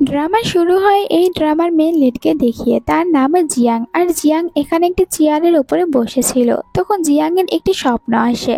Drama শুরু হয় এই ড্রামার মেন লিডকে দেখিয়ে। তার নাম জিয়াং, আর জিয়াং এখানে একটি চেয়ারের উপরে বসেছিল। তখন জিয়াং এর একটি স্বপ্ন আসে,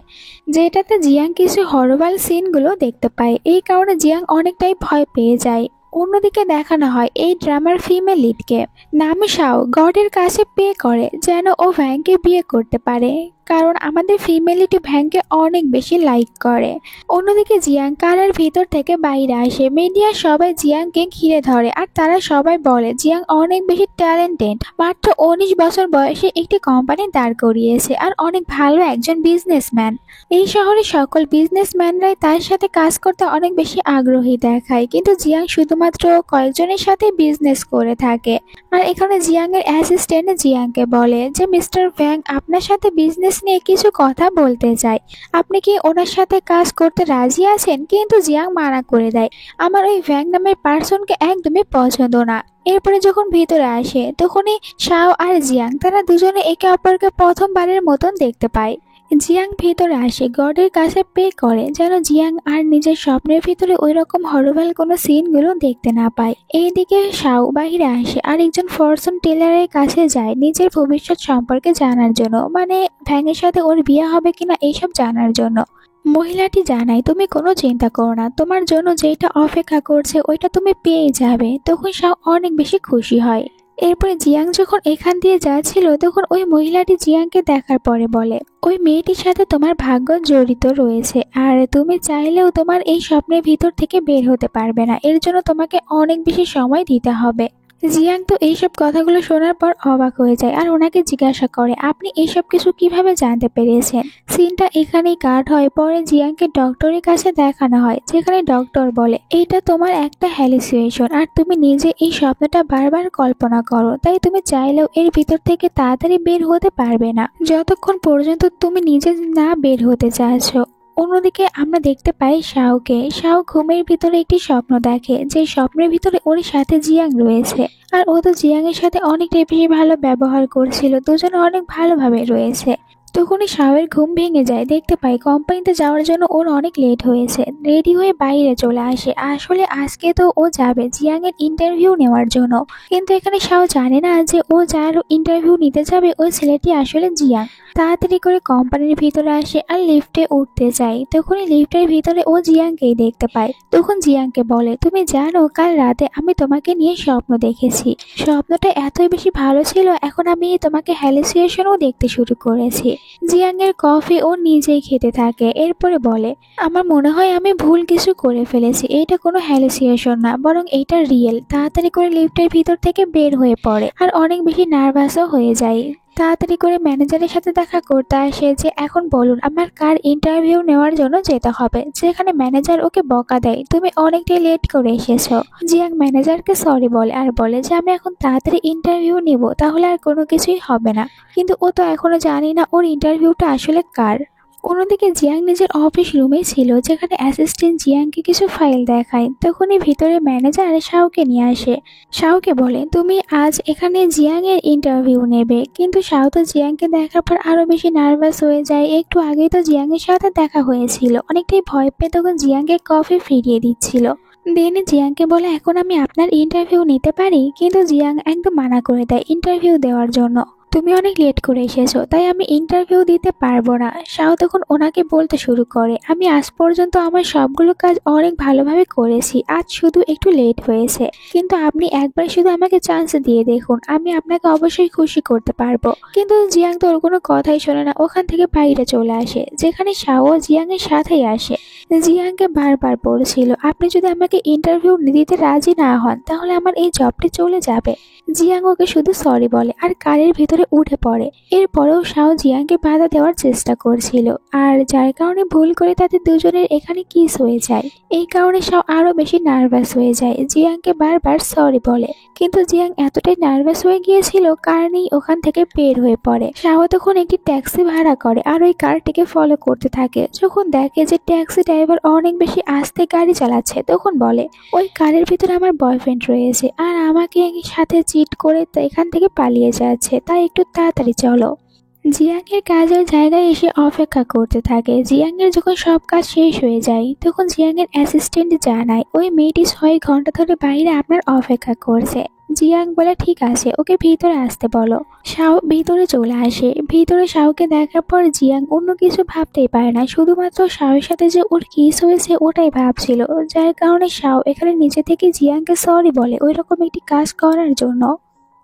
যেটাতে জিয়াং কিছু হরবাল সিনগুলো দেখতে পায়। এই কারণে জিয়াং অনেকটাই ভয় পেয়ে যায়। অন্যদিকে দেখানো হয় এই ড্রামার ফিমেল লিডকে, নাম শাও, গডের কাছে পে করে যেন ও ভ্যাংকে বিয়ে করতে পারে, কারণ আমাদের ফিমেলিটি ভ্যাংকে অনেক বেশি লাইক করে। অন্যদিকে জিয়াং কারের ভিতর থেকে বাইরে আসে। মিডিয়া সবাই জিয়াংকে ঘিরে ধরে, আর তারা সবাই বলে জিয়াং অনেক বেশি ট্যালেন্টেড। মাত্র 19 বছর বয়সে একটি কোম্পানি দাঁড় করিয়েছে, আর অনেক ভালো একজন বিজনেসম্যান। এই শহরে সকল বিজনেসম্যানরাই তার সাথে কাজ করতে অনেক বেশি আগ্রহী দেখায়, কিন্তু জিয়াং শুধুমাত্র কয়েকজনের সাথে বিজনেস করে থাকে। আর এখানে জিয়াং এর অ্যাসিস্ট্যান্ট জিয়াংকে বলে যে মিস্টার ভ্যাং আপনার সাথে বিজনেস নিয়ে কিছু কথা বলতে চাই, আপনি কি ওনার সাথে কাজ করতে রাজি আছেন? কিন্তু জিয়াং মানা করে দেয়, আমার ওই ভ্যাং নামের পার্সনকে একদমই পছন্দ না। এরপরে যখন ভিতরে আসে তখনই শাও আর জিয়াং তারা দুজনে একে অপরকে প্রথমবারের মতন দেখতে পায়। জিয়াং ভিতরে আসে, গডের কাছে পে করে যেন জিয়াং আর নিজের স্বপ্নের ভিতরে ওই রকম হরবাল কোনো সিনগুলো দেখতে না পায়। এইদিকে শাও বাহিরে আসে আর একজন ফরচুন টেলারের কাছে যায় নিজের ভবিষ্যৎ সম্পর্কে জানার জন্য, মানে ভ্যাংয়ের সাথে ওর বিয়ে হবে কিনা এইসব জানার জন্য। মহিলাটি জানায় তুমি কোনো চিন্তা করো না, তোমার জন্য যেটা অপেক্ষা করছে ওইটা তুমি পেয়ে যাবে। তখন শাও অনেক বেশি খুশি হয়। এরপরে জিয়াং যখন এখান দিয়ে যাচ্ছিল তখন ওই মহিলাটি জিয়াংকে দেখার পরে বলে, ওই মেয়েটির সাথে তোমার ভাগ্য জড়িত রয়েছে, আর তুমি চাইলেও তোমার এই স্বপ্নের ভিতর থেকে বের হতে পারবে না। এর জন্য তোমাকে অনেক বেশি সময় দিতে হবে। জিয়াং তো এইসব কথাগুলো শোনার পর অবাক হয়ে যায়, আর ওনাকে জিজ্ঞাসা করে আপনি এইসব কিছু কিভাবে জানতে পেরেছেন। সিনটা এখানেই কাট হয়। পরে জিয়াংকে ডক্টরের কাছে দেখানো হয়, যেখানে ডক্টর বলে এটা তোমার একটা হ্যালুসিনেশন, আর তুমি নিজে এই স্বপ্নটা বারবার কল্পনা করো, তাই তুমি চাইলেও এর ভিতর থেকে তাড়াতাড়ি বের হতে পারবে না যতক্ষণ পর্যন্ত তুমি নিজে না বের হতে চাইছো। অন্যদিকে আমরা দেখতে পাই শাওকে। শাও ঘুমের ভিতরে একটি স্বপ্ন দেখে, যে স্বপ্নের ভিতরে ওর সাথে জিয়াং রয়েছে, আর ও তো জিয়াং এর সাথে অনেকটাই বেশি ভালো ব্যবহার করছিল, দুজনে অনেক ভালোভাবে রয়েছে। তখনই শাওয়ের ঘুম ভেঙে যায়, দেখতে পাই কোম্পানিতে যাওয়ার জন্য ওর অনেক লেট হয়েছে। রেডি হয়ে বাইরে চলে আসে। আসলে আজকে তো ও যাবে জিয়াং এর ইন্টারভিউ নেওয়ার জন্য, কিন্তু এখানে শাও জানে না যে ও যার ইন্টারভিউ নিতে যাবে ওই ছেলেটি আসলে জিয়াং। তাড়াতাড়ি করে কোম্পানির ভিতরে আসে আর লিফটে উঠতে যায়। তখনই লিফটের ভিতরে ও জিয়াংকেই দেখতে পায়। তখন জিয়াংকে বলে তুমি জানো কাল রাতে আমি তোমাকে নিয়ে স্বপ্ন দেখেছি, স্বপ্নটা এতই বেশি ভালো ছিল এখন আমি তোমাকে হ্যালুসিনেশনও দেখতে শুরু করেছি। জিয়াং এর কফি ও নিজেই খেতে থাকে। এরপরে বলে আমার মনে হয় আমি ভুল কিছু করে ফেলেছি, এটা কোনো হ্যালুসিনেশন না বরং এটা রিয়েল। তাড়াতাড়ি করে লিফটের ভিতর থেকে বের হয়ে পড়ে আর অনেক বেশি নার্ভাসও হয়ে যায়। তাড়াতাড়ি করে ম্যানেজারের সাথে দেখা করতে আসে যে এখন বলুন আমার কার ইন্টারভিউ নেওয়ার জন্য যেতে হবে, যেখানে ম্যানেজার ওকে বকা দেয় তুমি অনেকটাই লেট করে এসেছো। জিয়াং ম্যানেজারকে সরি বলে আর বলে যে আমি এখন তাড়াতাড়ি ইন্টারভিউ নিব, তাহলে আর কোনো কিছুই হবে না। কিন্তু ও তো এখনো জানি না ওর ইন্টারভিউটা আসলে কার। অন্যদিকে জিয়াং নিজের অফিস রুমে ছিল, যেখানে অ্যাসিস্ট্যান্ট জিয়াংকে কিছু ফাইল দেখায়। তখনই ভিতরে ম্যানেজার শাওকে নিয়ে আসে। শাওকে বলে তুমি আজ এখানে জিয়াং এর ইন্টারভিউ নেবে, কিন্তু শাও তো জিয়াংকে দেখার পর আরো বেশি নার্ভাস হয়ে যায়। একটু আগেই তো জিয়াং এর সাথে দেখা হয়েছিল, অনেকটাই ভয় পেয়ে তখন জিয়াংকে কফি ফিরিয়ে দিচ্ছিল। দেনে জিয়াংকে বলে এখন আমি আপনার ইন্টারভিউ নিতে পারি, কিন্তু জিয়াং একদম মানা করে দেয় ইন্টারভিউ দেওয়ার জন্য। তুমি অনেক লেট করে এসেছো তাই আমি ইন্টারভিউ দিতে পারবো না। শাও তখন ওনাকে বলতে শুরু করে আমি আজ পর্যন্ত আমার সবগুলো কাজ অনেক ভালোভাবে করেছি, আজ শুধু একটু লেট হয়েছে, কিন্তু আপনি একবার শুধু আমাকে চান্স দিয়ে দেখুন, আমি আপনাকে অবশ্যই খুশি করতে পারবো। কিন্তু জিয়াং তো ওর কোনো কথাই শোনে না, ওখান থেকে বাইরে চলে আসে, যেখানে শাও জিয়াং এর সাথেই আসে। জিয়াংকে বারবার বলছিল আপনি যদি আমাকে ইন্টারভিউ দিতে রাজি না হন তাহলে আমার এই জবটি চলে যাবে। জিয়াং ওকে শুধু সরি বলে আর কারের ভিতরে উঠে পড়ে। এরপরেও শাও জিয়াংকে বাধা দেওয়ার চেষ্টা করছিল, আর যার কারণে ভুল করে তাদের দুজনের এখানে কিস হয়ে যায়। এই কারণে শাও আরো বেশি নার্ভাস হয়ে যায়, জিয়াংকে বারবার সরি বলে, কিন্তু জিয়াং এতটাই নার্ভাস হয়ে গিয়েছিল কারণেই ওখান থেকে বের হয়ে পড়ে। শাও তখন একটি ট্যাক্সি ভাড়া করে আর ওই কারটিকে ফলো করতে থাকে। যখন দেখে যে ট্যাক্সি ড্রাইভার অনেক বেশি আস্তে গাড়ি চালাচ্ছে তখন বলে ওই কারের ভিতরে আমার বয়ফ্রেন্ড রয়েছে আর আমাকে সাথে চিট করে এখান থেকে পালিয়ে যাচ্ছে, তাই একটু তাড়াতাড়ি চলো। জিয়াংয়ের কাজের জায়গায় এসে অপেক্ষা করতে থাকে। জিয়াংয়ের যখন সব কাজ শেষ হয়ে যায় তখন জিয়াংয়ের অ্যাসিস্ট্যান্ট জানায় ওই মেয়েটি 6 ঘন্টা ধরে বাইরে আপনার অপেক্ষা করছে। জিয়াং বলে ঠিক আছে, ওকে ভিতরে আসতে বলো। শাও ভিতরে চলে আসে। ভিতরে শাওকে দেখার পর জিয়াং অন্য কিছু ভাবতেই পারে না, শুধুমাত্র শাওয়ের সাথে যে ওর কিস হয়েছে ওটাই ভাবছিল, যার কারণে শাও এখানে নিজে থেকে জিয়াংকে সরি বলে ওই রকম একটি কাজ করার জন্য।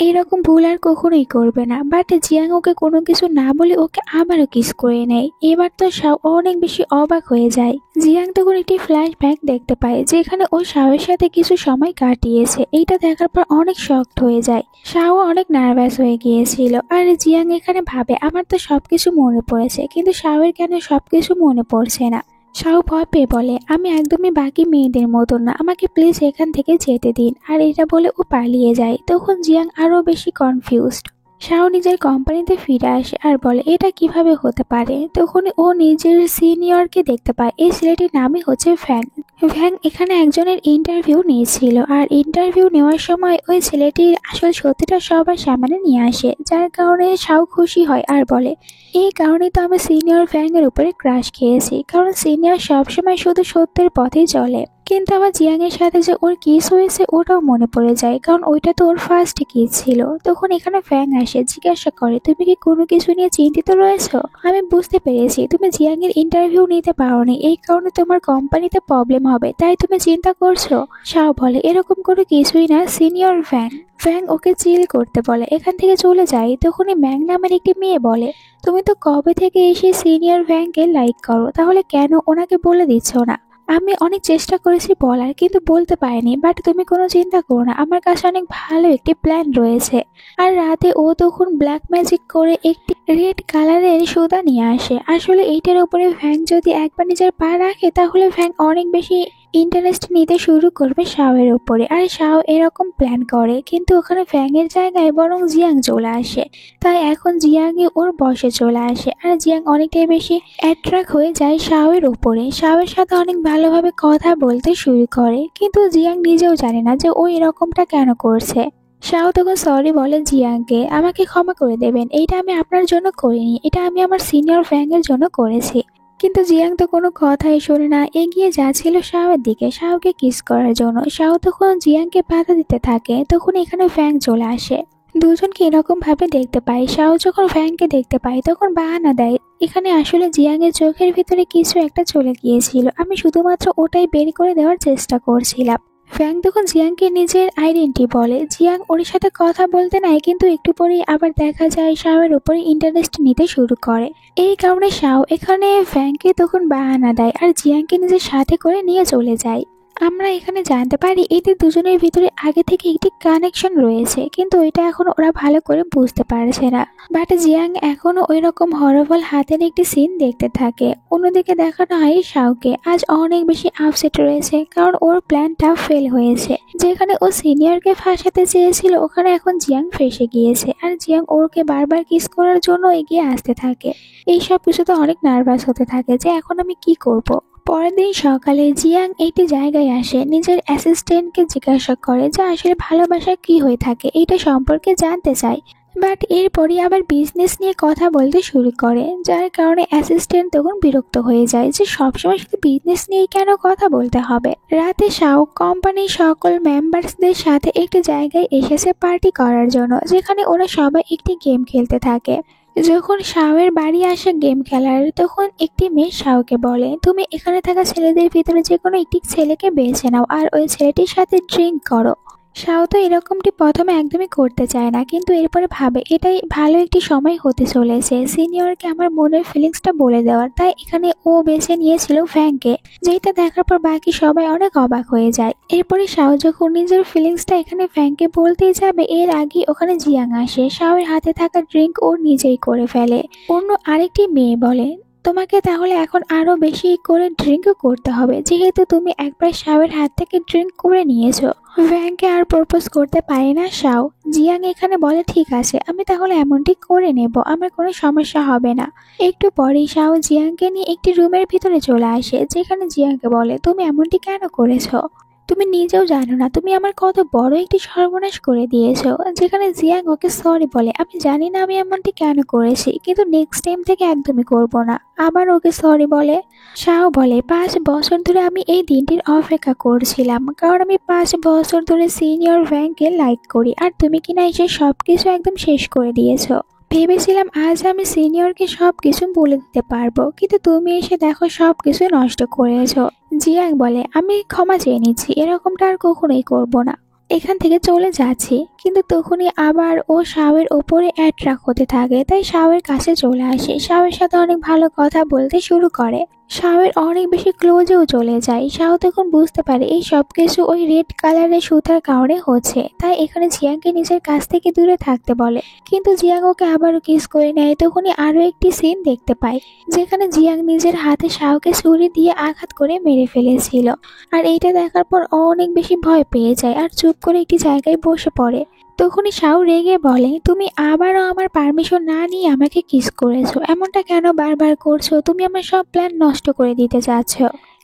এরকম ভুল আর কখনোই করবে না। বাট জিয়াং ওকে কোনো কিছু না বলে ওকে আবারও কিস করে নেয়। এবার তো শাও অনেক বেশি অবাক হয়ে যায়। জিয়াং তখন একটি ফ্ল্যাশব্যাক দেখতে পায় যেখানে ও শাওয়ের সাথে কিছু সময় কাটিয়েছে। এইটা দেখার পর অনেক শকড হয়ে যায়। শাও অনেক নার্ভাস হয়ে গিয়েছিল। আর জিয়াং এখানে ভাবে আমার তো সবকিছু মনে পড়েছে, কিন্তু শাওয়ের কেন সবকিছু মনে পড়ছে না। শাও ভয় পেয়ে বলে আমি একদমই বাকি মেয়েদের মতো না, আমাকে প্লিজ এখান থেকে যেতে দিন। আর এটা বলে ও পালিয়ে যায়। তখন জিয়াং আরো বেশি কনফিউজড। শাও নিজের কোম্পানিতে ফিরে আসে আর বলে এটা কিভাবে হতে পারে। তখন ও নিজের সিনিয়রকে দেখতে পায়। এই ছেলেটির নামই হচ্ছে ফ্যাং। ফ্যাং এখানে একজনের ইন্টারভিউ নিয়েছিল, আর ইন্টারভিউ নেওয়ার সময় ওই ছেলেটির আসল সত্যিটা সবার সামনে নিয়ে আসে, যার কারণে শাও খুশি হয় আর বলে এই কারণেই তো আমি সিনিয়র ফ্যাং এর উপরে ক্রাশ খেয়েছি, কারণ সিনিয়র সবসময় শুধু সত্যের পথেই চলে। কিন্তু আমার জিয়াং এর সাথে যে ওর কিস হয়েছে ওটাও মনে পড়ে যায়, কারণ ওইটা তো ওর ফার্স্ট কিস ছিল। তখন এখানে ফ্যাং আসে, জিজ্ঞাসা করে তুমি কি কোনো কিছু নিয়ে চিন্তিত রয়েছো? আমি বুঝতে পেরেছি তুমি জিয়াং এর ইন্টারভিউ নিতে পারোনি, এই কারণে তোমার কোম্পানিতে প্রবলেম হবে, তাই তুমি চিন্তা করছো। শাও বলে এরকম কোনো কিছুই না সিনিয়র ফ্যাং। ফ্যাং ওকে চিল করতে বলে এখান থেকে চলে যায়। তখনই ম্যাং নামের একটি মেয়ে বলে তুমি তো কবে থেকে এসে সিনিয়র ফ্যাংকে লাইক করো, তাহলে কেন ওনাকে বলে দিচ্ছ না? আমি অনেক চেষ্টা করেছি বলার, কিন্তু বলতে পারিনি। বাট তুমি কোনো চিন্তা করো না, আমার কাছে অনেক ভালো একটি প্ল্যান রয়েছে। আর রাতে ও তখন ব্ল্যাক ম্যাজিক করে একটি রেড কালারের সুতা নিয়ে আসে। আসলে এইটার উপরে ফ্যাং যদি একবার নিজের পা রাখে তাহলে ফ্যাং অনেক বেশি ইন্টারেস্ট নিতে শুরু করবে শাওয়ের উপরে। আর শাও এরকম প্ল্যান করে, কিন্তু ওখানে ফ্যাং এর জায়গায় বরং জিয়াং চলে আসে। তাই এখন জিয়াংই ওর বসে চলে আসে। আর জিয়াং অনেকটাই বেশি অ্যাট্রাক্ট হয়ে যায় শাওয়ের উপরে। শাওয়ের সাথে অনেক ভালোভাবে কথা বলতে শুরু করে, কিন্তু জিয়াং নিজেও জানে না যে ও এরকমটা কেন করছে। শাও তখন সরি বলে জিয়াংকে আমাকে ক্ষমা করে দেবেন, এইটা আমি আপনার জন্য করিনি, এটা আমি আমার সিনিয়র ফ্যাং এর জন্য করেছি। কিন্তু জিয়াং তো কোনো কথাই শোনে না, এগিয়ে যাচ্ছিল শাওয়ের দিকে শাওকে কিস করার জন্য। শাও তখন জিয়াংকে বাধা দিতে থাকে। তখন এখানে ফ্যাং চলে আসে। দুজনকে এরকম ভাবে দেখতে পায়। শাও যখন ফ্যাংকে দেখতে পায় তখন বাহানা দেয় এখানে আসলে জিয়াং এর চোখের ভিতরে কিছু একটা চলে গিয়েছিল, আমি শুধুমাত্র ওটাই বের করে দেওয়ার চেষ্টা করছিলাম। ফ্যাং তখন জিয়াংকে নিজের আইডেন্টি বলে। জিয়াং ওর সাথে কথা বলতে নাই, কিন্তু একটু পরেই আবার দেখা যায় শাওয়ের উপরে ইন্টারেস্ট নিতে শুরু করে। এই কারণে শাও এখানে ফ্যাংকে তখন বাহানা দেয় আর জিয়াংকে নিজের সাথে করে নিয়ে চলে যায়। আমরা এখানে জানতে পারি এদের দুজনের ভিতরে আগে থেকে একটি কানেকশন রয়েছে, কিন্তু ওইটা এখন ওরা ভালো করে বুঝতে পারছে না। বাট জিয়াং এখনো ওই রকম হরবল হাতের একটি সিন দেখতে থাকে। অন্যদিকে দেখানো হয় শাওকে আজ অনেক বেশি আপসেট রয়েছে, কারণ ওর প্ল্যানটা ফেল হয়েছে। যেখানে ও সিনিয়রকে ফাঁসাতে চেয়েছিল ওখানে এখন জিয়াং ফেসে গিয়েছে। আর জিয়াং ওরকে বারবার কিস করার জন্য এগিয়ে আসতে থাকে। এইসব কিছুতে অনেক নার্ভাস হতে থাকে যে এখন আমি কি করব। পরের দিন সকালে জিয়াং একটি জায়গায় আসে, নিজের অ্যাসিস্ট্যান্টকে জিজ্ঞাসা করে যে আসলে ভালোবাসা কি হয়ে থাকে এটা সম্পর্কে জানতে চায়। বাট এরপরই আবার বিজনেস নিয়ে কথা বলতে শুরু করে, যার কারণে অ্যাসিস্ট্যান্ট তখন বিরক্ত হয়ে যায় যে সবসময় শুধু বিজনেস নিয়েই কেন কথা বলতে হবে। রাতে শাও কোম্পানির সকল মেম্বার্সদের সাথে একটি জায়গায় এসেছে পার্টি করার জন্য, যেখানে ওরা সবাই একটি গেম খেলতে থাকে। যখন শাওয়ের বাড়ি আসে গেম খেলার, তখন একটি মেয়ে শাওকে বলে তুমি এখানে থাকা ছেলেদের ভিতরে যে কোনো একটি ছেলেকে বেছে নাও আর ওই ছেলেটির সাথে ড্রিঙ্ক করো। শাও তো এরকমটি প্রথমে একদমই করতে চায় না, কিন্তু এরপরে ভাবে এটাই ভালো একটি সময় হতে চলেছে সিনিয়রকে আমার মনের ফিলিংসটা বলে দেওয়ার। তাই এখানে ও বেছে নিয়েছিল ফ্যাংকে, যেটা দেখার পর বাকি সবাই অনেক অবাক হয়ে যায়। এরপরে শাও যখন নিজের ফিলিংসটা এখানে ফ্যাংকে বলতেই যাবে এর আগে ওখানে জিয়াং আসে। শাওয়ের হাতে থাকা ড্রিঙ্ক ও নিজেই করে ফেলে। অন্য আরেকটি মেয়ে বলে তোমাকে তাহলে এখন আরো বেশি করে ড্রিঙ্ক করতে হবে, যেহেতু তুমি একবার শাওয়ের হাত থেকে ড্রিঙ্ক করে নিয়েছো। ফ্যাংকে আর প্রপোজ করতে পারে না শাও। জিয়াং এখানে বলে ঠিক আছে আমি তাহলে এমনটি করে নেব, আমার কোনো সমস্যা হবে না। একটু পরেই শাও জিয়াংকে নিয়ে একটি রুমের ভিতরে চলে আসে, যেখানে জিয়াংকে বলে তুমি এমনটি কেন করেছো। তুমি নিজেও জানো না তুমি আমার কত বড় একটি সর্বনাশ করে দিয়েছো। যেখানে জিয়াং ওকে সরি বলে, আমি জানি না আমি এমনটি কেন করেছি, কিন্তু নেক্সট টাইম থেকে একদমই করব না। আবার ওকে সরি বলে। শাও বলে, 5 বছর ধরে আমি এই দিনটির অপেক্ষা করছিলাম, কারণ আমি 5 বছর ধরে সিনিয়র ভ্যাংকে লাইক করি, আর তুমি কিনা এসে সবকিছু একদম শেষ করে দিয়েছো। ভেবেছিলাম আজ আমি সিনিয়রকে সবকিছু বলে দিতে পারবো, কিন্তু তুমি এসে দেখো সবকিছু নষ্ট করেছো। জিয়াং বলে, আমি ক্ষমা চেয়ে নিচ্ছি, এরকমটা আর কখনোই করব না, এখান থেকে চলে যাচ্ছি। কিন্তু তখনই আবার ও শাওয়ের ওপরে অ্যাট্রাক্ট হতে থাকে, তাই শাওয়ের কাছে চলে আসে, শাওয়ের সাথে অনেক ভালো কথা বলতে শুরু করে, শাওয়ের অনেক বেশি ক্লোজেও চলে যায়। শাও তখন বুঝতে পারে এই সব কিছু ওই রেড কালারের সুতার কারণে হচ্ছে, তাই এখানে জিয়াংকে নিজের কাছ থেকে দূরে থাকতে বলে। কিন্তু জিয়াং ওকে আবারও কিস করে নেয়। তখনই আরো একটি সিন দেখতে পায়, যেখানে জিয়াং নিজের হাতে শাওকে ছুরি দিয়ে আঘাত করে মেরে ফেলেছিল। আর এইটা দেখার পর ও অনেক বেশি ভয় পেয়ে যায় আর চুপ করে একটি জায়গায় বসে পড়ে। তখনই শাও রেগে বলে, তুমি আবারও আমার পারমিশন না নিয়ে আমাকে কিস করেছো, এমনটা কেন বারবার করছো? তুমি আমার সব প্ল্যান নষ্ট করে দিতে চাচ্ছ।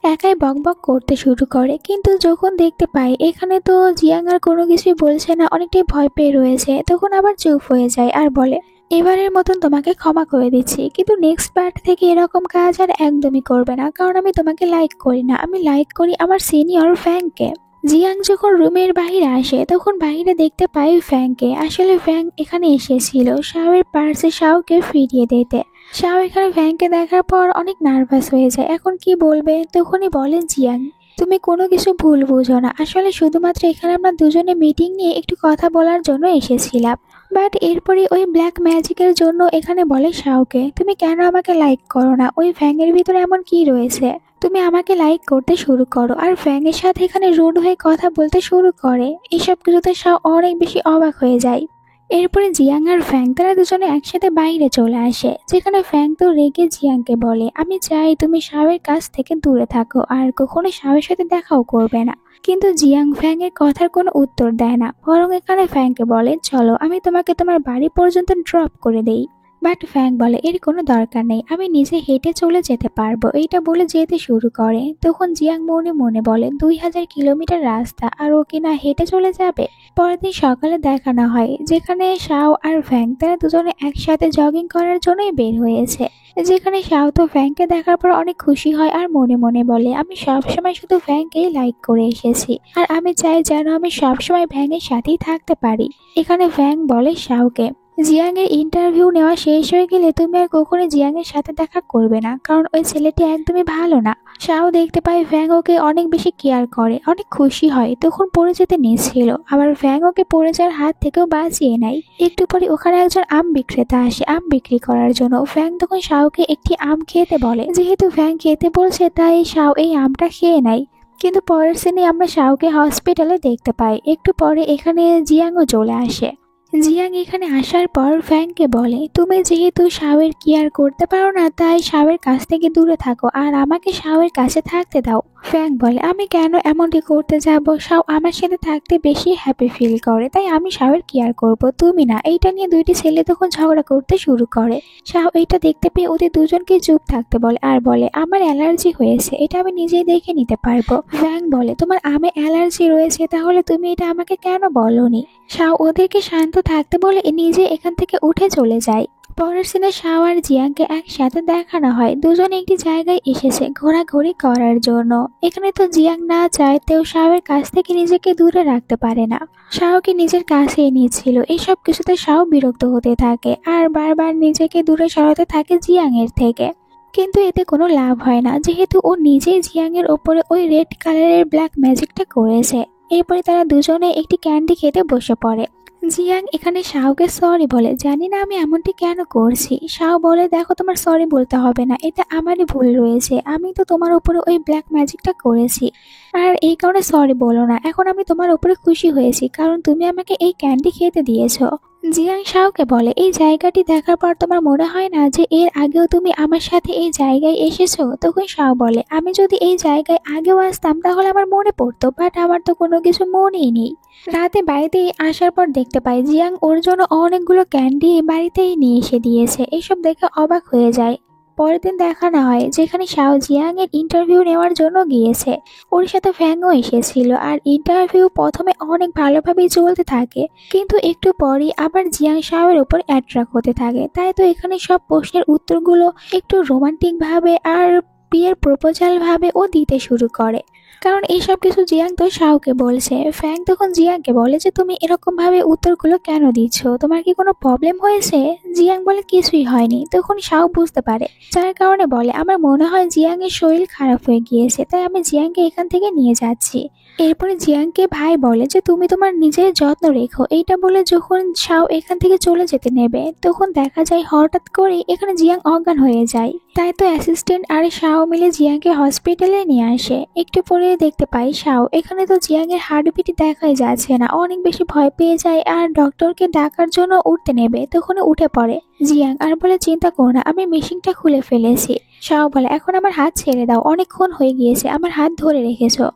একাই বকবক করতে শুরু করে, কিন্তু যখন দেখতে পায় এখানে তো জিয়াং আর কোনো কিছুই বলছে না, অনেকটাই ভয় পেয়ে রয়েছে, তখন আবার চুপ হয়ে যায় আর বলে, এবারের মতন তোমাকে ক্ষমা করে দিচ্ছি, কিন্তু নেক্সট পার্ট থেকে এরকম কাজ আর একদমই করবে না, কারণ আমি তোমাকে লাইক করি না, আমি লাইক করি আমার সিনিয়র ফ্যাংকে। জিয়াং যখন রুমের বাইরে আসে তখন বাইরে দেখতে পায় ফ্যাংকে। আসলে ফ্যাং এখানে এসেছিল শাওয়ের পার্সে শাওকে ফিরিয়ে দিতে। শাও এখানে ফ্যাংকে দেখার পর অনেক নার্ভাস হয়ে যায়, এখন কি বলবে। তখনই বলে জিয়াং, তুমি কোনো কিছু ভুল বুঝো না, আসলে শুধুমাত্র এখানে আমরা দুজনে মিটিং নিয়ে একটু কথা বলার জন্য এসেছিলাম। বাট এরপরে ওই ব্ল্যাক ম্যাজিকের জন্য এখানে বলে শাওকে, তুমি কেন আমাকে লাইক করো না? ওই ফ্যাংয়ের ভিতরে এমন কি রয়েছে? তুমি আমাকে লাইক করতে শুরু করো। আর ফ্যাংয়ের সাথে এখানে রুড হয়ে কথা বলতে শুরু করে। এইসব কিছুতে শাও অনেক বেশি অবাক হয়ে যায়। এরপরে জিয়াং আর ফ্যাং তারা দুজনে একসাথে বাইরে চলে আসে, যেখানে ফ্যাং তো রেগে জিয়াংকে বলে, আমি চাই তুমি শাওয়ের কাছ থেকে দূরে থাকো আর কখনো শাওয়ের সাথে দেখাও করবে না। কিন্তু জিয়াং ফ্যাং এর কথার কোনো উত্তর দেয় না, বরং এখানে ফ্যাংকে বলে, চলো আমি তোমাকে তোমার বাড়ি পর্যন্ত ড্রপ করে দেই। বাট ফ্যাং বলে, এর কোনো দরকার নেই, আমি নিজে হেঁটে চলে যেতে পারবো। এইটা বলে যেতে শুরু করে। তখন জিয়াং মনে মনে বলে, 2000 কিলোমিটার রাস্তা, আর ও কিনা হেঁটে চলে যাবে। পরের দিন সকালে দেখানো হয়, যেখানে শাও আর ফ্যাং তারা দুজনে একসাথে জগিং করার জন্যই বের হয়েছে। যেখানে শাও তো ফ্যাংকে দেখার পর অনেক খুশি হয় আর মনে মনে বলে, আমি সবসময় শুধু ফ্যাংকেই লাইক করে এসেছি, আর আমি চাই যেন আমি সবসময় ফ্যাংয়ের সাথেই থাকতে পারি। এখানে ফ্যাং বলে শাওকে, জিয়াং এর ইন্টারভিউ নেওয়া শেষ হয়ে গেলে তুমি আর কখনো জিয়াং এর সাথে দেখা করবে না, কারণ ওই ছেলেটি একদমই ভালো না। শাও দেখতে পায় ফ্যাং ওকে অনেক বেশি কেয়ার করে, অনেক খুশি হয়। তখন পড়ে যেতে নিয়েছিল, আবার ফ্যাং ওকে পড়ে যাওয়ার হাত থেকেও বাঁচিয়ে নেয়। একটু পরে ওখানে একজন আম বিক্রেতা আসে আম বিক্রি করার জন্য। ফ্যাং তখন শাওকে একটি আম খেতে বলে, যেহেতু ফ্যাং খেতে বলছে তাই শাও এই আমটা খেয়ে নেয়। কিন্তু পরের সিনে আমরা শাওকে হসপিটালে দেখতে পাই। একটু পরে এখানে জিয়াংও চলে আসে। জিয়াং এখানে আসার পর ফ্যাংকে বলে, তুমি যেহেতু শাওয়ের কেয়ার করতে পারো না, তাই শাওয়ের কাছ থেকে দূরে থাকো আর আমাকে শাওয়ের কাছে থাকতে দাও। ফ্যাং বলে, আমি কেন এমনটি করতে যাব? শাও আমার সাথে থাকতে বেশি হ্যাপি ফিল করে, তাই আমি শাওয়ের কেয়ার করব, তুমি না। এইটা নিয়ে দুইটি ছেলে তখন ঝগড়া করতে শুরু করে। শাও এইটা দেখতে পেয়ে ওদের দুজনকে চুপ থাকতে বলে আর বলে, আমার অ্যালার্জি হয়েছে, এটা আমি নিজেই দেখে নিতে পারবো। ফ্যাং বলে, তোমার আমে অ্যালার্জি রয়েছে, তাহলে তুমি এটা আমাকে কেন বলোনি? শাও ওদেরকে শান্ত থাকতে বলে নিজে এখান থেকে উঠে চলে যায়। পরের সিনে শাও আর জিয়াংকে একসাথে দেখানো হয়, দুজনে একটি জায়গায় এসেছে ঘোরাঘুরি করার জন্য। এখানে তো জিয়াং না চাইতেও শাওয়ের কাছ থেকে নিজেকে দূরে রাখতে পারে না, শাওকে নিজের কাছে নিয়েছিল। এইসব কিছুতে শাও বিরক্ত হতে থাকে আর বারবার নিজেকে দূরে সরাতে থাকে জিয়াং এর থেকে। কিন্তু এতে কোনো লাভ হয় না, যেহেতু ও নিজেই জিয়াং এর ওপরে ওই রেড কালারের ব্ল্যাক ম্যাজিকটা করেছে। এরপরে তারা দুজনে একটি ক্যান্ডি খেতে বসে পড়ে। জিয়াং এখানে শাওকে সরি বলে, জানি না আমি এমনটি কেন করছি। শাও বলে, দেখো তোমার সরি বলতে হবে না, এটা আমারই ভুল রয়েছে, আমি তো তোমার উপরে ওই ব্ল্যাক ম্যাজিকটা করেছি, আর এই কারণে সরি বলো না। এখন আমি তোমার উপরে খুশি হয়েছি, কারণ তুমি আমাকে এই ক্যান্ডি খেতে দিয়েছো। জিয়াং শাওকে বলে, এই জায়গাটি দেখার পর তোমার মনে হয় না যে এর আগেও তুমি আমার সাথে এই জায়গায় এসেছো? তখন শাও বলে, আমি যদি এই জায়গায় আগেও আসতাম তাহলে আমার মনে পড়তো, বাট আমার তো কোনো কিছু মনেই নেই। রাতে বাড়িতে আসার পর দেখতে পাই জিয়াং ওর জন্য অনেকগুলো ক্যান্ডি বাড়িতেই নিয়ে এসে দিয়েছে। এইসব দেখে অবাক হয়ে যায়। পরের দিন দেখানো হয় যেখানে শাও জিয়াং এর ইন্টারভিউ নেওয়ার জন্য গিয়েছে। ওর সাথে ফ্যাংও এসেছিল আর ইন্টারভিউ প্রথমে অনেক ভালোভাবেই চলতে থাকে, কিন্তু একটু পরই আবার জিয়াং শাওয়ের উপর অ্যাট্রাক্ট হতে থাকে। তাই তো এখানে সব প্রশ্নের উত্তরগুলো একটু রোমান্টিক ভাবে আর বিয়ের প্রপোজাল ভাবে ও দিতে শুরু করে, কারণ এইসব কিছু জিয়াং তো শাওকে বলছে। ফ্যাং তখন জিয়াংকে বলে যে তুমি এরকম ভাবে উত্তরগুলো কেন দিচ্ছ, তোমার কি কোনো প্রবলেম হয়েছে? জিয়াং বলে কিছুই হয়নি। তখন শাও বুঝতে পারে, যার কারণে বলে আমার মনে হয় জিয়াং এর শরীর খারাপ হয়ে গিয়েছে, তাই আমি জিয়াংকে এখান থেকে নিয়ে যাচ্ছি। এরপরে জিয়াংকে ভাই বলে যে তুমি তোমার নিজের যত্ন রেখো। এইটা বলে যখন শাও এখান থেকে চলে যেতে নেবে তখন দেখা যায় হঠাৎ করে এখানে জিয়াং অজ্ঞান হয়ে যায়। তাই তো অ্যাসিস্ট্যান্ট আর শাও মিলে জিয়াংকে হসপিটালে নিয়ে আসে। একটু পরে দেখতে পাই শাও এখানে তো জিয়াং এর হার্টবিট দেখাই যাচ্ছে না, অনেক বেশি ভয় পেয়ে যায় আর ডক্টরকে ডাকার জন্য উঠতে নেবে, তখন উঠে পড়ে জিয়াং আর বলে চিন্তা করো না, আমি মেশিনটা খুলে ফেলেছি। শাও বলে এখন আমার হাত ছেড়ে দাও, অনেকক্ষণ হয়ে গিয়েছে আমার হাত ধরে রেখেছো।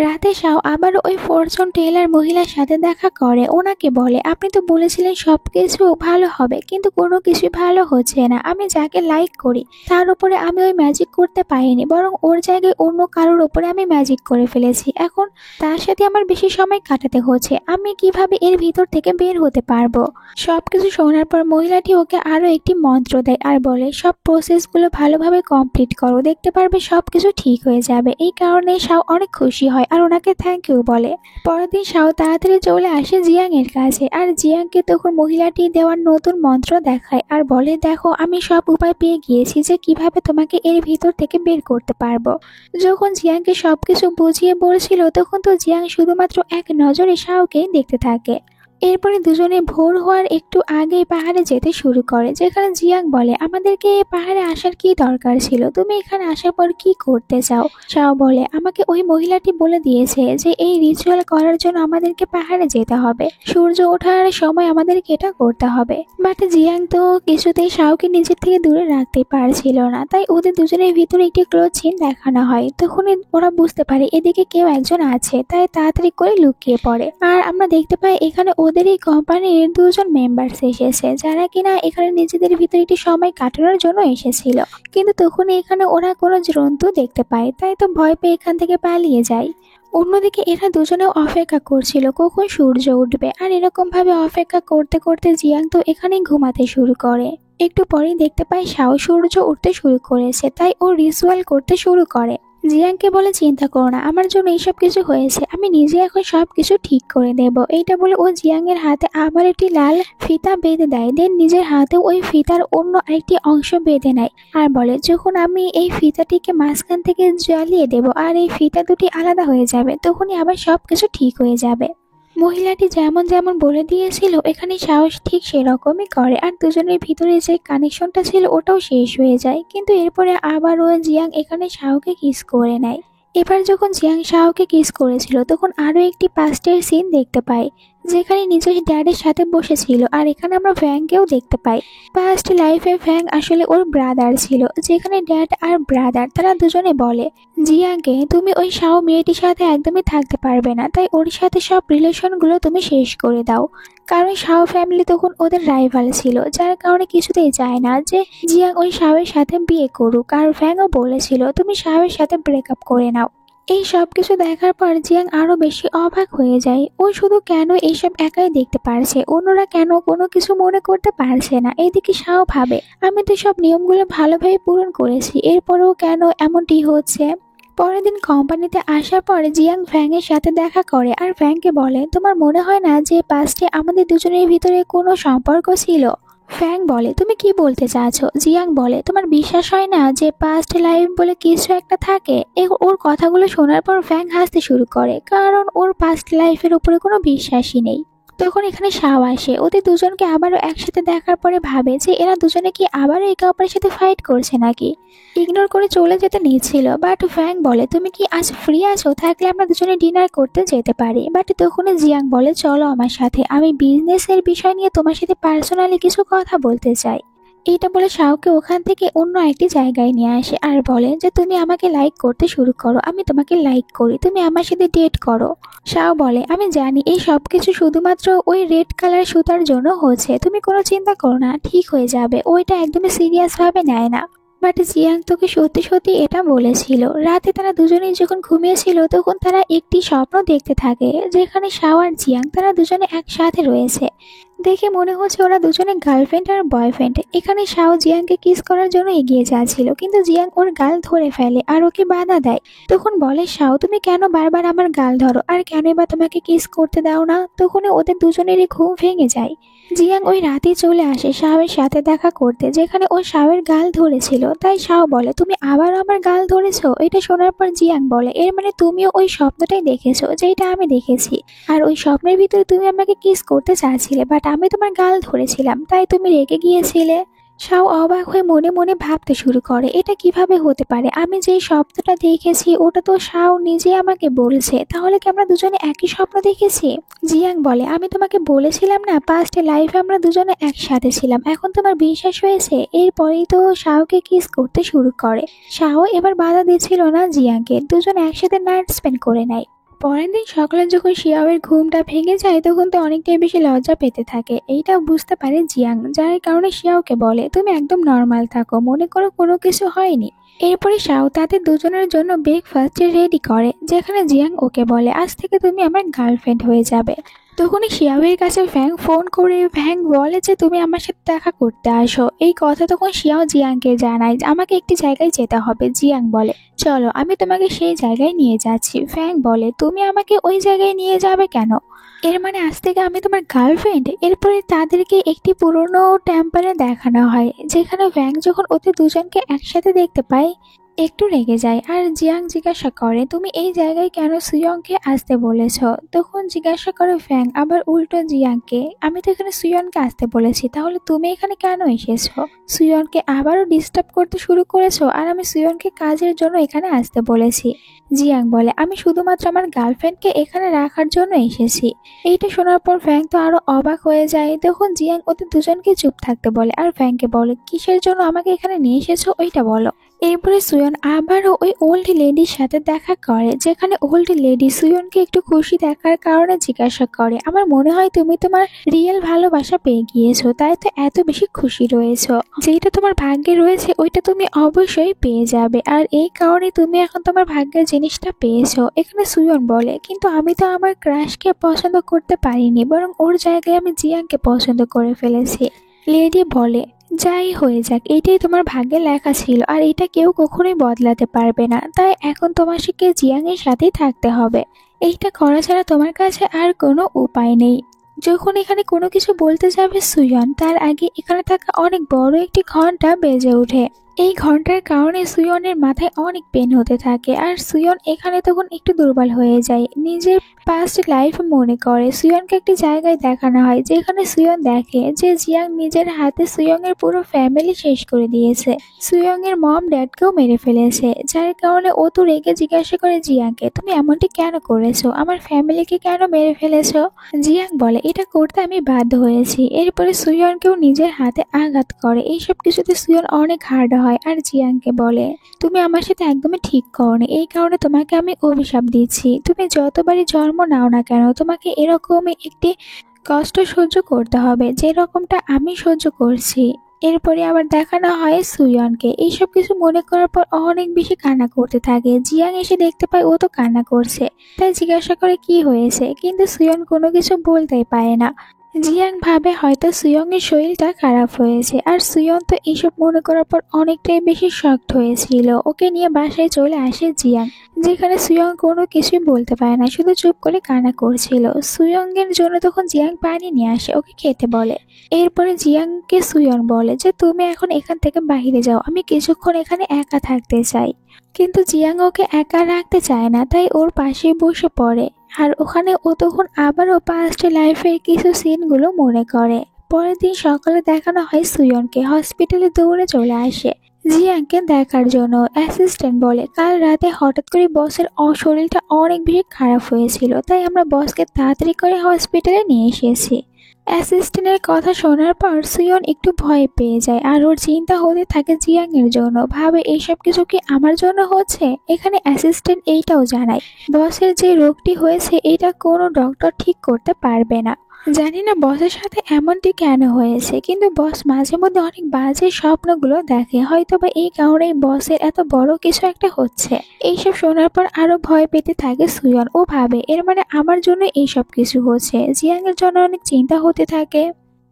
রাতে শাও আবার ওই ফরচুন টেলার মহিলার সাথে দেখা করে। ওনাকে বলে আপনি তো বলেছিলেন সবকিছু ভালো হবে, কিন্তু কোনো কিছুই ভালো হচ্ছে না। আমি যাকে লাইক করি তার উপরে আমি ওই ম্যাজিক করতে পারিনি, বরং ওর জায়গায় অন্য কারোর উপরে আমি ম্যাজিক করে ফেলেছি। এখন তার সাথে আমার বেশি সময় কাটাতে হচ্ছে, আমি কিভাবে এর ভিতর থেকে বের হতে পারবো? সবকিছু শোনার পর মহিলাটি ওকে আরো একটি মন্ত্র দেয় আর বলে সব প্রসেসগুলো ভালোভাবে কমপ্লিট করো, দেখতে পারবে সবকিছু ঠিক হয়ে যাবে। এই কারণে শাও অনেক খুশি হয় আর ওনাকে থ্যাংক ইউ বলে। পরের দিন শাও তাড়াতাড়ি চলে আসে জিয়াং এর কাছে আর জিয়াংকে তখন মহিলাটি দেওয়ার নতুন মন্ত্র দেখায় আর বলে দেখো আমি সব উপায় পেয়ে গিয়েছি যে কিভাবে তোমাকে এর ভিতর থেকে বের করতে পারবো। যখন জিয়াংকে সবকিছু বুঝিয়ে বলছিল তখন তো জিয়াং শুধুমাত্র এক নজরে শাওকে দেখতে থাকে। এরপরে দুজনে ভোর হওয়ার একটু আগেই পাহাড়ে যেতে শুরু করে, যেখানে জিয়াং বলে আমাদেরকে এই পাহাড়ে আসার কি দরকার ছিল, তুমি এখানে আসার পর কি করতে চাও? শাও বলে আমাকে ওই মহিলাটি বলে দিয়েছে যে এই রিচুয়াল করার জন্য আমাদেরকে পাহাড়ে যেতে হবে, সূর্য ওঠার সময় আমাদেরকে এটা করতে হবে। বাট জিয়াং তো কিছুতেই শাওকে নিজের থেকে দূরে রাখতে পারছিল না, তাই ওদের দুজনের ভিতরে একটি ক্লোজ সিন দেখানো হয়। তখনই ওরা বুঝতে পারে এদিকে কেউ একজন আছে, তাই তাড়াতাড়ি করে লুকিয়ে পড়ে। আর আমরা দেখতে পাই এখানে ওদের এই কোম্পানির দুজন মেম্বার্স এসেছে, যারা কিনা এখানে নিজেদের ভিতরে একটি সময় কাটানোর জন্য এসেছিল, কিন্তু তখন এখানে ওরা কোনো জন্তু দেখতে পায়, তাই তো ভয় পেয়ে এখান থেকে পালিয়ে যায়। অন্যদিকে এরা দুজনেও অপেক্ষা করছিল কখন সূর্য উঠবে, আর এরকম ভাবে অপেক্ষা করতে করতে জিয়াং তো এখানেই ঘুমাতে শুরু করে। একটু পরেই দেখতে পাই শাও সূর্য উঠতে শুরু করেছে, তাই ও রিচুয়াল করতে শুরু করে। জিয়াংকে বলে চিন্তা করো না, আমার জন্য এইসব কিছু হয়েছে, আমি নিজে এখন সবকিছু ঠিক করে দেব। এইটা বলে ও জিয়াং এর হাতে আবার একটি লাল ফিতা বেঁধে দেয়, দেন নিজের হাতে ওই ফিতার অন্য আরেকটি অংশ বেঁধে নেয় আর বলে যখন আমি এই ফিতাটিকে মাঝখান থেকে জ্বালিয়ে দেব আর এই ফিতা দুটি আলাদা হয়ে যাবে, তখনই আবার সবকিছু ঠিক হয়ে যাবে। মহিলাটি যেমন যেমন বলে দিয়েছিল এখানে সাহস ঠিক সেরকমই করে, আর দুজনের ভিতরে যে কানেকশনটা ছিল ওটাও শেষ হয়ে যায়। কিন্তু এরপরে আবারও জিয়াং এখানে শাওকে কিস করে নেয়। এবার যখন জিয়াং শাওকে কিস করেছিল তখন আরো একটি পাস্টের সিন দেখতে পাই, যেখানে নিজের ড্যাডের সাথে বসেছিল। আর এখানে আমরা ফ্যাংকেও দেখতে পাই। পাস্ট লাইফে ফ্যাং আসলে ওর ব্রাদার ছিল, যেখানে ড্যাড আর ব্রাদার তারা দুজনে বলে জিয়াংকে তুমি ওই শাও মেয়েটির সাথে একদমই থাকতে পারবে না, তাই ওর সাথে সব রিলেশনগুলো তুমি শেষ করে দাও। কারণ শাও ফ্যামিলি তখন ওদের রাইভাল ছিল, যার কারণে কিছুতেই চায় না যে জিয়াং ওই শাওয়ের সাথে বিয়ে করুক। আর ফ্যাংও বলেছিল তুমি শাওয়ের সাথে ব্রেকআপ করে নাও। এই সব কিছু দেখার পর জিয়াং আরো বেশি অবাক হয়ে যায়। ও শুধু কেন এইসব একাই দেখতে পারছে, অন্যরা কেন কোনো কিছু মনে করতে পারছে না। এদিকে শাও ভাবে আমি তো সব নিয়মগুলো ভালোভাবে পূরণ করেছি, এরপরেও কেন এমনটি হচ্ছে। পরের দিন কোম্পানিতে আসার পরে জিয়াং ফ্যাং এর সাথে দেখা করে আর ফ্যাংকে বলে তোমার মনে হয় না যে পাস্টে আমাদের দুজনের ভিতরে কোনো সম্পর্ক ছিল? ফ্যাং বলে তুমি কি বলতে চাচ্ছ? জিয়াং বলে তোমার বিশ্বাস হয় না যে পাস্ট লাইফ বলে কিছু একটা থাকে? ওর কথাগুলো শোনার পর ফ্যাং হাসতে শুরু করে, কারণ ওর পাস্ট লাইফের উপরে কোনো বিশ্বাসই নেই। তখন এখানে শাও আসে, ওদের দুজনকে আবারও একসাথে দেখার পরে ভাবে যে এরা দুজনে কি আবারও একে অপরের সাথে ফাইট করছে নাকি। ইগনোর করে চলে যেতে নিচ্ছিল, বাট ফ্যাং বলে তুমি কি আজ ফ্রি আছো, থাকলে আমরা দুজনে ডিনার করতে যেতে পারি। বাট তখন জিয়াং বলে চলো আমার সাথে, আমি বিজনেসের বিষয় নিয়ে তোমার সাথে পার্সোনালি কিছু কথা বলতে চাই। এইটা বলে শাওকে ওখান থেকে অন্য একটি জায়গায় নিয়ে আসে আর বলে যে তুমি আমাকে লাইক করতে শুরু করো, আমি তোমাকে লাইক করি, তুমি আমার সাথে ডেট করো। শাও বলে আমি জানি এই সব কিছু শুধুমাত্র ওই রেড কালার সুতার জন্য হচ্ছে, তুমি কোনো চিন্তা করো না, ঠিক হয়ে যাবে। ওইটা একদমই সিরিয়াস ভাবে নেয় না। বাট জিয়াং তোকে সত্যি সত্যি এটা বলেছিল। রাতে তারা দুজনেই যখন ঘুমিয়েছিল তখন তারা একটি স্বপ্ন দেখতে থাকে যেখানে শাও আর জিয়াং তারা দুজনে একসাথে রয়েছে। দেখে মনে হচ্ছে ওরা দুজনে গার্লফ্রেন্ড আর বয়ফ্রেন্ড। এখানে শাও জিয়াংকে কিস করার জন্য এগিয়ে যাচ্ছিল, কিন্তু জিয়াং ওর গাল ধরে ফেলে আর ওকে বাধা দেয়। তখন বলে, শাও তুমি কেন বারবার আমার গাল ধরো, আর কেনই বা তোমাকে কিস করতে দাও না? তখন ওদের দুজনেরই ঘুম ভেঙে যায়। জিয়াং ওই রাতে চলে আসে শাওয়ের সাথে দেখা করতে, যেখানে ও শাওয়ের গাল ধরেছিল। তাই শাও বলে, তুমি আবার আমার গাল ধরেছো? এটা শোনার পর জিয়াং বলে, এর মানে তুমিও ওই স্বপ্নটাই দেখেছো যেটা আমি দেখেছি, আর ওই স্বপ্নের ভিতরে তুমি আমাকে কিস করতে চাচ্ছিলে, বাট আমি তোমার গাল ধরেছিলাম, তাই তুমি রেগে গিয়েছিলে। শাও অবাক হয়ে মনে মনে ভাবতে শুরু করে, এটা কিভাবে হতে পারে? আমি যেই স্বপ্নটা দেখেছি ওটা তো শাও নিজে আমাকে বলছে, তাহলে কি আমরা দুজনে একই স্বপ্ন দেখেছি? জিয়াং বলে, আমি তোমাকে বলেছিলাম না পাস্ট লাইফে আমরা দুজনে একসাথে ছিলাম, এখন তোমার বিশ্বাস হয়েছে? এরপরেই তো শাওকে কিস করতে শুরু করে। শাও এবার বাধা দিচ্ছিল না জিয়াংকে, দুজন একসাথে নাইট স্পেন্ড করে নেয়। পরের দিন সকালে যখন শিয়াওয়ের ঘুমটা ভেঙে যায় তখন তো অনেকটাই বেশি লজ্জা পেতে থাকে। এইটা বুঝতে পারে জিয়াং, যার কারণে শিয়াওকে বলে, তুমি একদম নর্মাল থাকো, মনে করো কোনো কিছু হয়নি। এরপরে শাও তাদের দুজনের জন্য ব্রেকফাস্ট রেডি করে, যেখানে জিয়াং ওকে বলে, আজ থেকে তুমি আমার গার্লফ্রেন্ড হয়ে যাবে। তখনই শিয়াওয়ের কাছে ফ্যাং ফোন করে ফ্যাং বলে যে তুমি আমার সাথে দেখা করতে আসো। এই কথা তখন শিয়াও জিয়াংকে জানায়, আমাকে একটি জায়গায় যেতে হবে। জিয়াং বলে, চলো আমি তোমাকে সেই জায়গায় নিয়ে যাচ্ছি। ফ্যাং বলে, তুমি আমাকে ওই জায়গায় নিয়ে যাবে কেন? এর মানে আজ থেকে আমি তোমার গার্লফ্রেন্ড? এরপরে তাদেরকে একটি পুরনো টেম্পলে দেখানো হয়, যেখানে ফ্যাং যখন ওদের দুজনকে একসাথে দেখতে পায় একটু রেগে যায়। আর জিয়াং জিজ্ঞাসা করে, তুমি এই জায়গায় কেন সুয়ংকে আসতে বলেছ? তখন জিজ্ঞাসা করে ফ্যাং আবার উল্টো জিয়াংকে, আমি তো এখানে সুয়নকে আসতে বলেছি, তাহলে তুমি এখানে কেন এসেছো? সুয়নকে আবারও ডিস্টার্ব করতে শুরু করেছো, আর আমি সুয়নকে কাজের জন্য এখানে আসতে বলেছি। জিয়াং বলে, আমি শুধুমাত্র আমার গার্লফ্রেন্ডকে এখানে রাখার জন্য এসেছি। এইটা শোনার পর ফ্যাং তো আরো অবাক হয়ে যায়। তখন জিয়াং ওদের দুজনকে চুপ থাকতে বলে, আর ফ্যাংকে বলে, কিসের জন্য আমাকে এখানে নিয়ে এসেছো ওইটা বলো। এরপরে সুয়ন আবারও ওই ওল্ড লেডির সাথে দেখা করে, যেখানে ওল্ড লেডি সুয়নকে একটু খুশি দেখার কারণে জিজ্ঞাসা করে, আমার মনে হয় তুমি তোমার রিয়েল ভালোবাসা পেয়ে গিয়েছো, তাই তো এত বেশি খুশি রয়েছো। যেটা তোমার ভাগ্যে রয়েছে ওইটা তুমি অবশ্যই পেয়ে যাবে, আর এই কারণে তুমি এখন তোমার ভাগ্যের জিনিসটা পেয়েছো। এখানে সুয়ন বলে, কিন্তু আমি তো আমার ক্রাশকে পছন্দ করতে পারিনি, বরং ওর জায়গায় আমি জিয়াংকে পছন্দ করে ফেলেছি। লেডি বলে, যাই হয়ে যাক, এটাই তোমার ভাগ্যে লেখা ছিল, আর এটা কেউ কখনোই বদলাতে পারবে না, তাই এখন তোমার সাথে জিয়াং এর সাথেই থাকতে হবে। এইটা করা ছাড়া তোমার কাছে আর কোনো উপায় নেই। যখন এখানে কোনো কিছু বলতে যাবে সুয়ন, তার আগে এখানে থাকা অনেক বড় একটি ঘন্টা বেজে ওঠে। এই ঘন্টার কারণে সুয়নের মাথায় অনেক পেন হতে থাকে, আর সুয়ন এখানে তখন একটু দুর্বল হয়ে যায়। নিজের পাস্ট লাইফ মনে করে সুয়নকে একটি জায়গায় দেখানো হয়, যেখানে সুয়ন দেখে যে জিয়াং নিজের হাতে সুয়ং এর পুরো ফ্যামিলি শেষ করে দিয়েছে। সুয়ং এর মম ড্যাডকেও মেরে ফেলেছে, যার কারণে ও তো রেগে জিজ্ঞাসা করে জিয়াংকে, তুমি এমনটি কেন করেছো? আমার ফ্যামিলিকে কেন মেরে ফেলেছো? জিয়াং বলে, এটা করতে আমি বাধ্য হয়েছি। এরপরে সুয়নকেও নিজের হাতে আঘাত করে। এইসব কিছুতে সুয়ন অনেক হার্ড হয়, আর জিয়াংকে বলে, তুমি আমার সাথে একদমই ঠিক করোনি, এই কারণে তোমাকে আমি অভিশাপ দিচ্ছি। তুমি যতবারই জন্ম নাও না কেন তোমাকে এরকমই একটি কষ্ট সহ্য করতে হবে, যে রকমটা আমি সহ্য করছি। এরপরে আবার দেখানো হয় সুয়নকে। এইসব কিছু মনে করার পর অনেক বেশি কান্না করতে থাকে। জিয়াং এসে দেখতে পায় ও তো কান্না করছে, তাই জিজ্ঞাসা করে কি হয়েছে, কিন্তু সুয়ন কোনো কিছু বলতেই পারে না। জিয়াং ভাবে হয়তো সুয়ং এর শরীরটা খারাপ হয়েছে, আর সুয়ন তো এইসব মনে করার পর অনেকটাই বেশি শকড হয়েছিল। ওকে নিয়ে বাসায় চলে আসে জিয়াং, যেখানে সুয়ং কোনো কিছুই বলতে পারে না, শুধু চুপ করে কান্না করছিল। সুয়ং এর জন্য তখন জিয়াং পানি নিয়ে আসে, ওকে খেতে বলে। এরপরে জিয়াংকে সুয়ন বলে যে তুমি এখন এখান থেকে বাইরে যাও, আমি কিছুক্ষণ এখানে একা থাকতে চাই। কিন্তু জিয়াং ওকে একা রাখতে চায় না, তাই ওর পাশে বসে পড়ে। আর ওখানে ও তখন আবারও পাস্ট লাইফের কিছু সিনগুলো মনে করে। পরের দিন সকালে দেখানো হয় সুয়নকে হসপিটালে দৌড়ে চলে আসে জিয়াংকে দেখার জন্য। অ্যাসিস্ট্যান্ট বলে, কাল রাতে হঠাৎ করে বসের শরীরটা অনেক বেশি খারাপ হয়েছিল, তাই আমরা বসকে তাড়াতাড়ি করে হসপিটালে নিয়ে এসেছি। অ্যাসিস্ট্যান্টের কথা শোনার পর সুয়ন একটু ভয় পেয়ে যায়, আর ওর চিন্তা হতে থাকে জিয়াং এর জন্য। ভাবে, এইসব কিছু কি আমার জন্য হচ্ছে? এখানে অ্যাসিস্ট্যান্ট এইটাও জানায়, বসের যে রোগটি হয়েছে এটা কোনো ডক্টর ঠিক করতে পারবে না। জানি না বসের সাথে এমনটি কেন হয়েছে, কিন্তু বস মাঝে মধ্যে অনেক বাজে স্বপ্নগুলো দেখে, হয়তো বা এই কারণেই বসের এত বড় কিছু একটা হচ্ছে। এইসব শোনার পর আরো ভয় পেতে থাকে সুয়ন। ও ভাবে এর মানে আমার জন্য এইসব কিছু হচ্ছে। জিয়াং এর জন্য অনেক চিন্তা হতে থাকে।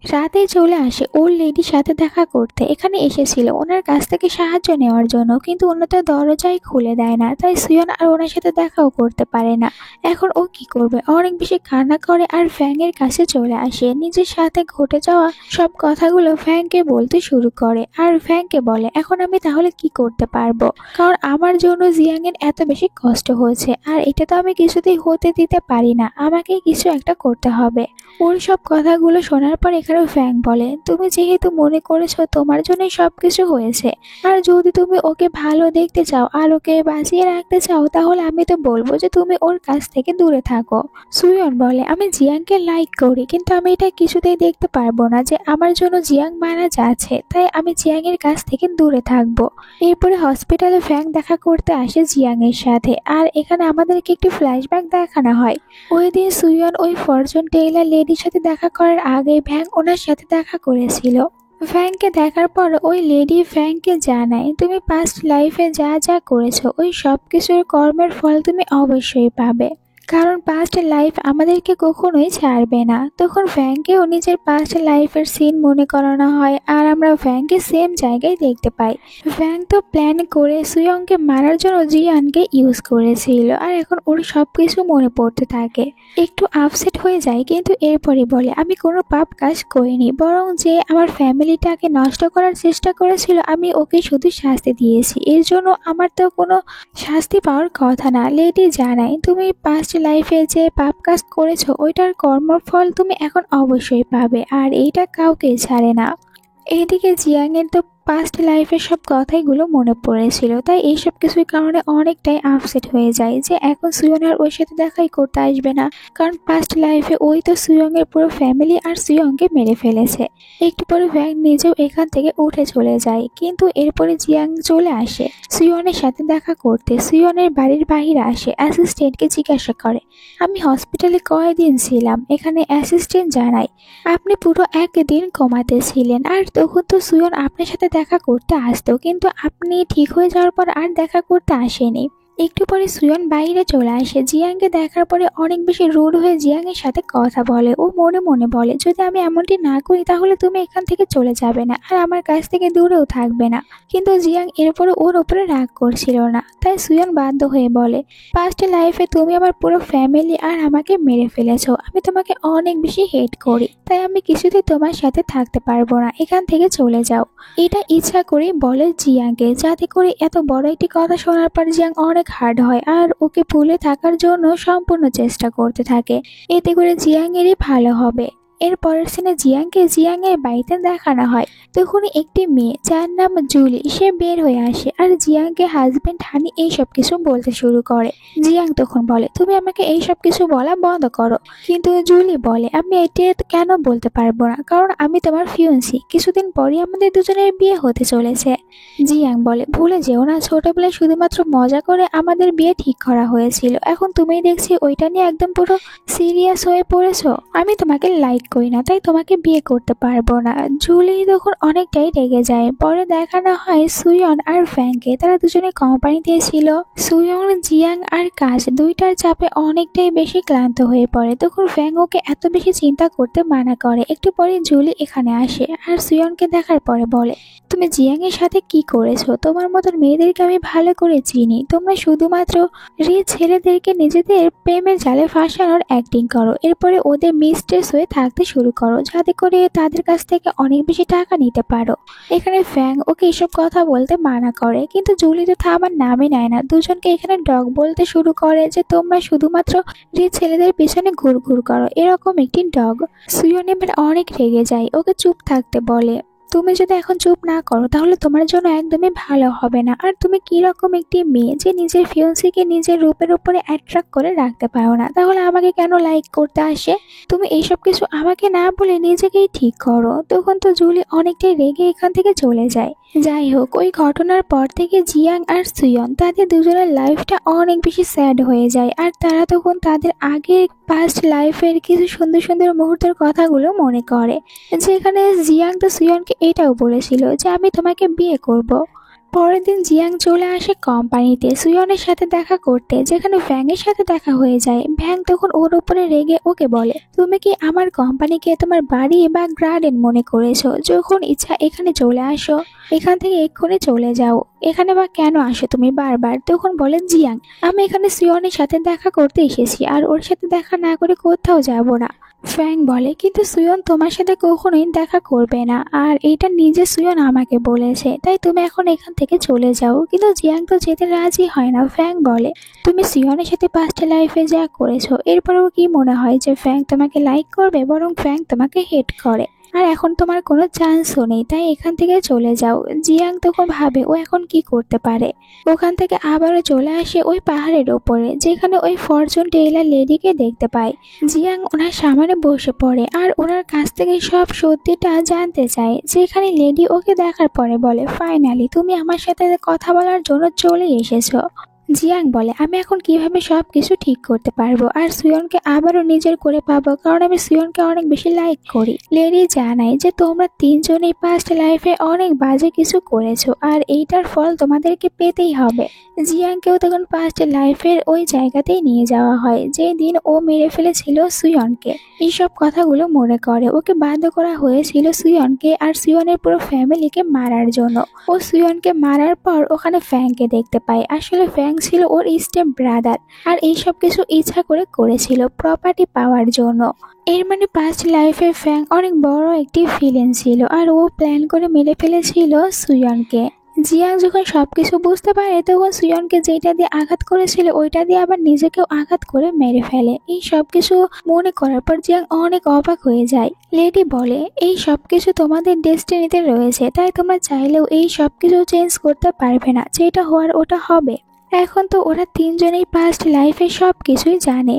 রাতে চলে আসে ওর লেডির সাথে দেখা করতে। এখানে এসেছিল ওনার কাছ থেকে সাহায্য নেওয়ার জন্য, কিন্তু ওনার তো দরজাই খুলে দেয় না, তাই সুয়ন আর ওনার সাথে দেখাও করতে পারে না। এখন ও কি করবে, অনেক বেশি কান্না করে আর ফ্যাংয়ের কাছে চলে আসে। নিজের সাথে ঘটে যাওয়া সব কথাগুলো ফ্যাংকে বলতে শুরু করে আর ফ্যাংকে বলে এখন আমি তাহলে কি করতে পারবো, কারণ আমার জন্য জিয়াং এর এত বেশি কষ্ট হয়েছে আর এটা তো আমি কিছুতেই হতে দিতে পারি না, আমাকে কিছু একটা করতে হবে। ওর সব কথাগুলো শোনার পর এখানে ফ্যাং বলে তুমি যেহেতু মনে করেছো তোমার জন্যই সবকিছু হয়েছে, আর যদি তুমি ওকে ভালো দেখতে চাও আর ওকে বাঁচিয়ে রাখতে চাও, তাহলে আমি তো বলবো যে তুমি ওর কাছ থেকে দূরে থাকো। সুয়ন বলে আমি জিয়াংকে লাইক করি, কিন্তু আমি এটা কিছুতেই দেখতে পারবো না যে আমার জন্য জিয়াং মারা যাচ্ছে, তাই আমি জিয়াং এর কাছ থেকে দূরে থাকবো। এরপরে হসপিটালে ফ্যাং দেখা করতে আসে জিয়াং এর সাথে, আর এখানে আমাদেরকে একটি ফ্ল্যাশব্যাক দেখানো হয়। ওই দিন সুয়ন ওই ফরচুন টেইলার লেডির সাথে দেখা করার আগে ফ্যাং ওনার সাথে দেখা করেছিল। ফ্যাংকে দেখার পর ওই লেডি ফ্যাংকে জানায় তুমি পাস্ট লাইফে যা যা করেছো ওই সব কিছুর কর্মের ফল তুমি অবশ্যই পাবে, কারণ পাস্ট লাইফ আমাদেরকে কখনোই ছাড়বে না। তখন ফ্যাংকেও নিজের পাস্ট লাইফের সিন মনে করানো হয় আর আমরা ফ্যাংকে সেম জায়গায় দেখতে পাই। ফ্যাং তো প্ল্যান করে সুয়ংকে মারার জন্য জিয়ানকে ইউজ করেছিল, আর এখন ওর সবকিছু মনে পড়তে থাকে। একটু আপসেট হয়ে যায়, কিন্তু এরপরে বলে আমি কোনো পাপ কাজ করিনি, বরং যে আমার ফ্যামিলিটাকে নষ্ট করার চেষ্টা করেছিল আমি ওকে শুধু শাস্তি দিয়েছি, এর জন্য আমার তো কোনো শাস্তি পাওয়ার কথা না। লেডি জানায় তুমি পাস্ট লাইফে যে পাপ কাজ করেছো ওইটার কর্মফল তুমি এখন অবশ্যই পাবে, আর এইটা কাউকে ছাড়ে না। এইদিকে জিয়াং এর তো পাস্ট লাইফের সব কথাইগুলো মনে পড়েছিল, তাই এইসব কিছুর কারণে অনেকটাই আপসেট হয়ে যায় যে এখন সুয়ং আর ওর সাথে দেখাই করতে আসবে না, কারণ পাস্ট লাইফে ওই তো সুয়ং এর পুরো ফ্যামিলি আর সুয়ংকে মেরে ফেলেছে। একটু পরে ভ্যাং নিজেও এখান থেকে উঠে চলে যায়, কিন্তু এরপরে জিয়াং চলে আসে সুয়নের সাথে দেখা করতে। সুয়নের বাড়ির বাহিরে আসে, অ্যাসিস্ট্যান্টকে জিজ্ঞাসা করে আমি হসপিটালে কয়দিন ছিলাম। এখানে অ্যাসিস্ট্যান্ট জানায় আপনি পুরো একদিন কমাতে ছিলেন, আর তখন তো সুয়ন আপনার সাথে দেখা করতে আসতো, কিন্তু আপনি ঠিক হয়ে যাওয়ার পর আর দেখা করতে আসেনি। একটু পরে সুয়ন বাইরে চলে আসে, জিয়াংকে দেখার পরে অনেক বেশি রুড হয়ে জিয়াং এর সাথে কথা বলে। ও মনে মনে বলে যদি আমি এমনটি না করি তাহলে তুমি এখান থেকে চলে যাবে না আর আমার কাছ থেকে দূরেও থাকবে না, কিন্তু জিয়াং এরপরে ওর উপরে রাগ করছিল না, তাই সুয়ন বাধ্য হয়ে বলে পাস্ট লাইফে তুমি আমার পুরো ফ্যামিলি আর আমাকে মেরে ফেলেছো, আমি তোমাকে অনেক বেশি হেট করি, তাই আমি কিছুতেই তোমার সাথে থাকতে পারবো না, এখান থেকে চলে যাও। এটা ইচ্ছা করে বলে জিয়াংকে, যাতে করে এত বড় একটি কথা শোনার পর জিয়াং অনেক হার্ড হয় আর ওকে ভুলে থাকার জন্য সম্পূর্ণ চেষ্টা করতে থাকে, এতে করে জিয়াং এরই ভালো হবে। এর পরের সিনে জিয়াংকে জিয়াং এর বাড়িতে দেখানো হয়। তখনই একটি মেয়ে যার নাম জুলি সে বের হয়ে আসে আর জিয়াংকে হাজবেন্ড হানি এইসব কিছু বলতে শুরু করে। জিয়াং তখন বলে তুমি আমাকে এইসব কিছু বলা বন্ধ করো, কিন্তু জুলি বলে আমি এটা কেন বলতে পারবো না, কারণ আমি তোমার ফিয়ন্সি, কিছুদিন পরই আমাদের দুজনের বিয়ে হতে চলেছে। জিয়াং বলে ভুলে যেও না ছোটবেলায় শুধুমাত্র মজা করে আমাদের বিয়ে ঠিক করা হয়েছিল, এখন তুমি দেখছি ওইটা নিয়ে একদম পুরো সিরিয়াস হয়ে পড়েছো। আমি তোমাকে লাইক করি না, তাই তোমাকে বিয়ে করতে পারবো না। জুলি তখন অনেকটাই রেগে যায়। পরে দেখানো হয় সুয়ন আর ফ্যাংকে, তারা দুজনে কোম্পানিতে ছিল। সুয়ন জিয়াং আর কাজ দুইটার চাপে অনেকটাই বেশি ক্লান্ত হয়ে পড়ে। তখন ফ্যাং ওকে এত বেশি চিন্তা করতে মানা করে। একটু পরে জুলি এখানে আসে আর সুয়নকে দেখার পরে বলে তুমি জিয়াং এর সাথে কি করেছো, তোমার মতন মেয়েদেরকে আমি ভালো করে চিনি, তোমরা শুধুমাত্র ছেলেদেরকে নিজেদের প্রেমের জালে ফাঁসানোর অ্যাক্টিং করো, এরপরে ওদের মিস্ট্রেস হয়ে থাকতে শুরু করো যাতে করে তাদের কাছ থেকে অনেক বেশি টাকা নিতে পারো। এখানে ফ্যাং ওকে এসব কথা বলতে মানা করে, কিন্তু জুলি তো থামার নামই নেয় না। দুজনকে এখানে ডগ বলতে শুরু করে যে তোমরা শুধুমাত্র ছেলেদের পিছনে ঘুরঘুর করো, এরকম একটি ডগ। সুয়ন এবার অনেক রেগে যায়, ওকে চুপ থাকতে বলে তুমি যদি এখন চুপ না করো তাহলে তোমার জন্য একদমই ভালো হবে না। আর তুমি কি রকম একটি মেয়ে যে নিজের ফিয়ন্সিকে নিজের রূপের উপরে অ্যাট্রাক্ট করে রাখতে পারো না, তাহলে আমাকে কেন লাইক করতে আসে? তুমি এইসব কিছু আমাকে না বলে নিজেকেই ঠিক করো। তখন তো জুলি অনেকটাই রেগে এখান থেকে চলে যায়। যাই হোক, ওই ঘটনার পর থেকে জিয়াং আর সুয়ন তাদের দুজনের লাইফটা অনেক বেশি স্যাড হয়ে যায়। আর তারা তখন তাদের আগের পাস্ট লাইফের কিছু সুন্দর সুন্দর মুহূর্তের কথাগুলো মনে করে, যেখানে জিয়াং তো সুয়নকে এটাও বলেছিল যে আমি তোমাকে বিয়ে করব। পরের দিন জিয়াং চলে আসে কোম্পানিতে সুয়নের সাথে দেখা করতে, যেখানে ভ্যাংয়ের সাথে দেখা হয়ে যায়। ভ্যাং তখন ওর উপরে রেগে ওকে বলে, তুমি কি আমার কোম্পানিকে তোমার বাড়ি বা গার্ডেন মনে করেছো? যখন ইচ্ছা এখানে চলে আসো, এখান থেকে এক্ষুনি চলে যাও, এখানে বা কেন আসো তুমি বারবার? তখন বলেন জিয়াং, আমি এখানে সুয়নের সাথে দেখা করতে এসেছি, আর ওর সাথে দেখা না করে কোথাও যাব না। ফ্যাং বলে, কিন্তু সুয়ন তোমার সাথে কখনোই দেখা করবে না, আর এটা নিজে সুয়ন আমাকে বলেছে, তাই তুমি এখন এখান থেকে চলে যাও। কিন্তু জিয়াং তো যেতে রাজি হয় না। ফ্যাং বলে, তুমি সুয়নের সাথে পাস্ট লাইফে যা করেছো, এরপরেও কি মনে হয় যে ফ্যাং তোমাকে লাইক করবে? বরং ফ্যাং তোমাকে হেট করে, আর এখন তোমার কোনো চান্সও নেই, তাই এখান থেকে চলে যাও। জিয়াং তখন ভাবে ও এখন কি করতে পারে। ওখান থেকে আবারও চলে আসে ওই পাহাড়ের ওপরে, যেখানে ওই ফরচুন টেইলার লেডিকে দেখতে পায়। জিয়াং ওনার সামনে বসে পড়ে আর ওনার কাছ থেকে সব সত্যিটা জানতে চায়, যেখানে লেডি ওকে দেখার পরে বলে, ফাইনালি তুমি আমার সাথে কথা বলার জন্য চলে এসেছো। জিয়াং বলে, আমি এখন কিভাবে সব কিছু ঠিক করতে পারবো আর সুয়নকে আবারও নিজের করে পাবো, কারণ আমি সুয়নকে অনেক বেশি লাইক করি। লেডি জানায় যে তোমরা তিনজনেই পাস্ট লাইফে অনেক বাজে কিছু করেছো, আর এইটার ফল তোমাদেরকে পেতেই হবে। জিয়াংকেও তখন পাস্ট লাইফের ওই জায়গাতেই নিয়ে যাওয়া হয়, যে দিন ও মেরে ফেলেছিল সুয়নকে। এইসব কথাগুলো মনে করে ওকে বাধ্য করা হয়েছিল সুয়নকে আর সুয়নের পুরো ফ্যামিলিকে মারার জন্য। ও সুয়নকে মারার পর ওখানে ফ্যাংকে দেখতে পায়। আসলে ফ্যাং ছিল ওর স্টেপ ব্রাদার, আর এইসব কিছু ইচ্ছা করে করেছিল প্রপার্টি পাওয়ার জন্য। এর মানে পাস্ট লাইফে ফ্যাং অনেক বড় একটি ভিলেন ছিল, আর ও প্ল্যান করে মেরে ফেলেছিল সুয়নকে। জিয়াং যখন সবকিছু বুঝতে পারে, তখন সুয়নকে যেটা দিয়ে আঘাত করেছিল ওইটা দিয়ে আবার নিজেকেও আঘাত করে মেরে ফেলে। এই সবকিছু মনে করার পর জিয়াং অনেক অবাক হয়ে যায়। লেডি বলে, এই সবকিছু তোমাদের ডেস্টিনিতে রয়েছে, তাই তোমরা চাইলেও এই সবকিছু চেঞ্জ করতে পারবে না, যেটা হওয়ার ওটা হবে। এখন তো ওরা তিনজনেই পাস্ট লাইফে সবকিছুই জানে।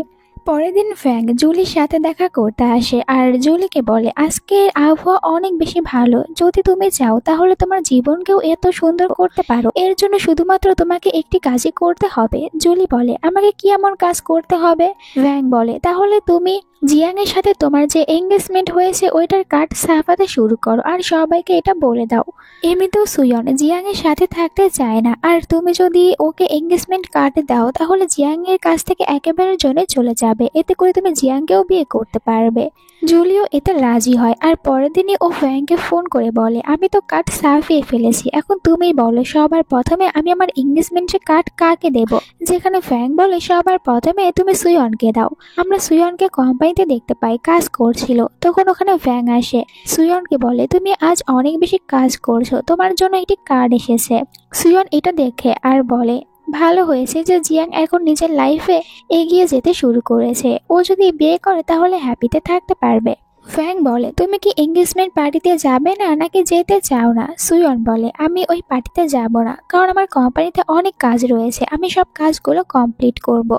পরের দিন ফ্যাং জুলির সাথে দেখা করতে আসে আর জুলিকে বলে, আজকের আবহাওয়া অনেক বেশি ভালো, যদি তুমি চাও তাহলে তোমার জীবনকেও এত সুন্দর করতে পারো। এর জন্য শুধুমাত্র তোমাকে একটি কাজই করতে হবে। জুলি বলে, আমাকে কি এমন কাজ করতে হবে? ফ্যাং বলে, তাহলে তুমি জিয়াং এর সাথে তোমার যে এঙ্গেজমেন্ট হয়েছে ওইটার কার্ড ছাপাতে শুরু করো আর সবাইকে এটা বলে দাও। এমনিতেও সুয়ন জিয়াং এর সাথে থাকতে চায় না, আর তুমি যদি ওকে এঙ্গেজমেন্ট কার্ড দাও তাহলে জিয়াং এর কাছ থেকে একেবারের জন্য চলে যাবে, এতে করে তুমি জিয়াংকেও বিয়ে করতে পারবে। জুলিও এতে রাজি হয়, আর পরের দিনই ও ফ্যাংকে ফোন করে বলে, আমি তো কার্ড ছাপিয়ে ফেলেছি, এখন তুমি বলো সবার প্রথমে আমি আমার এঙ্গেজমেন্টের কার্ড কাকে দেব? যেখানে ফ্যাং বলে, সবার প্রথমে তুমি সুয়নকে দাও। আমরা সুয়নকে কোম্পানিতে দেখতে পাই কাজ করছিল, তখন ওখানে ফ্যাং আসে। সুয়নকে বলে, তুমি আজ অনেক বেশি কাজ করছো, তোমার জন্য একটি কার্ড এসেছে। সুয়ন এটা দেখে আর বলে, ভালো হয়েছে যে জিয়াং এখন নিজের লাইফে এগিয়ে যেতে শুরু করেছে, ও যদি বিয়ে করে তাহলে হ্যাপিতে থাকতে পারবে। ফ্যাং বলে, তুমি কি এঙ্গেজমেন্ট পার্টিতে যাবে না নাকি যেতে চাও না? সুয়ন বলে, আমি ওই পার্টিতে যাব না, কারণ আমার কোম্পানিতে অনেক কাজ রয়েছে, আমি সব কাজগুলো কমপ্লিট করব।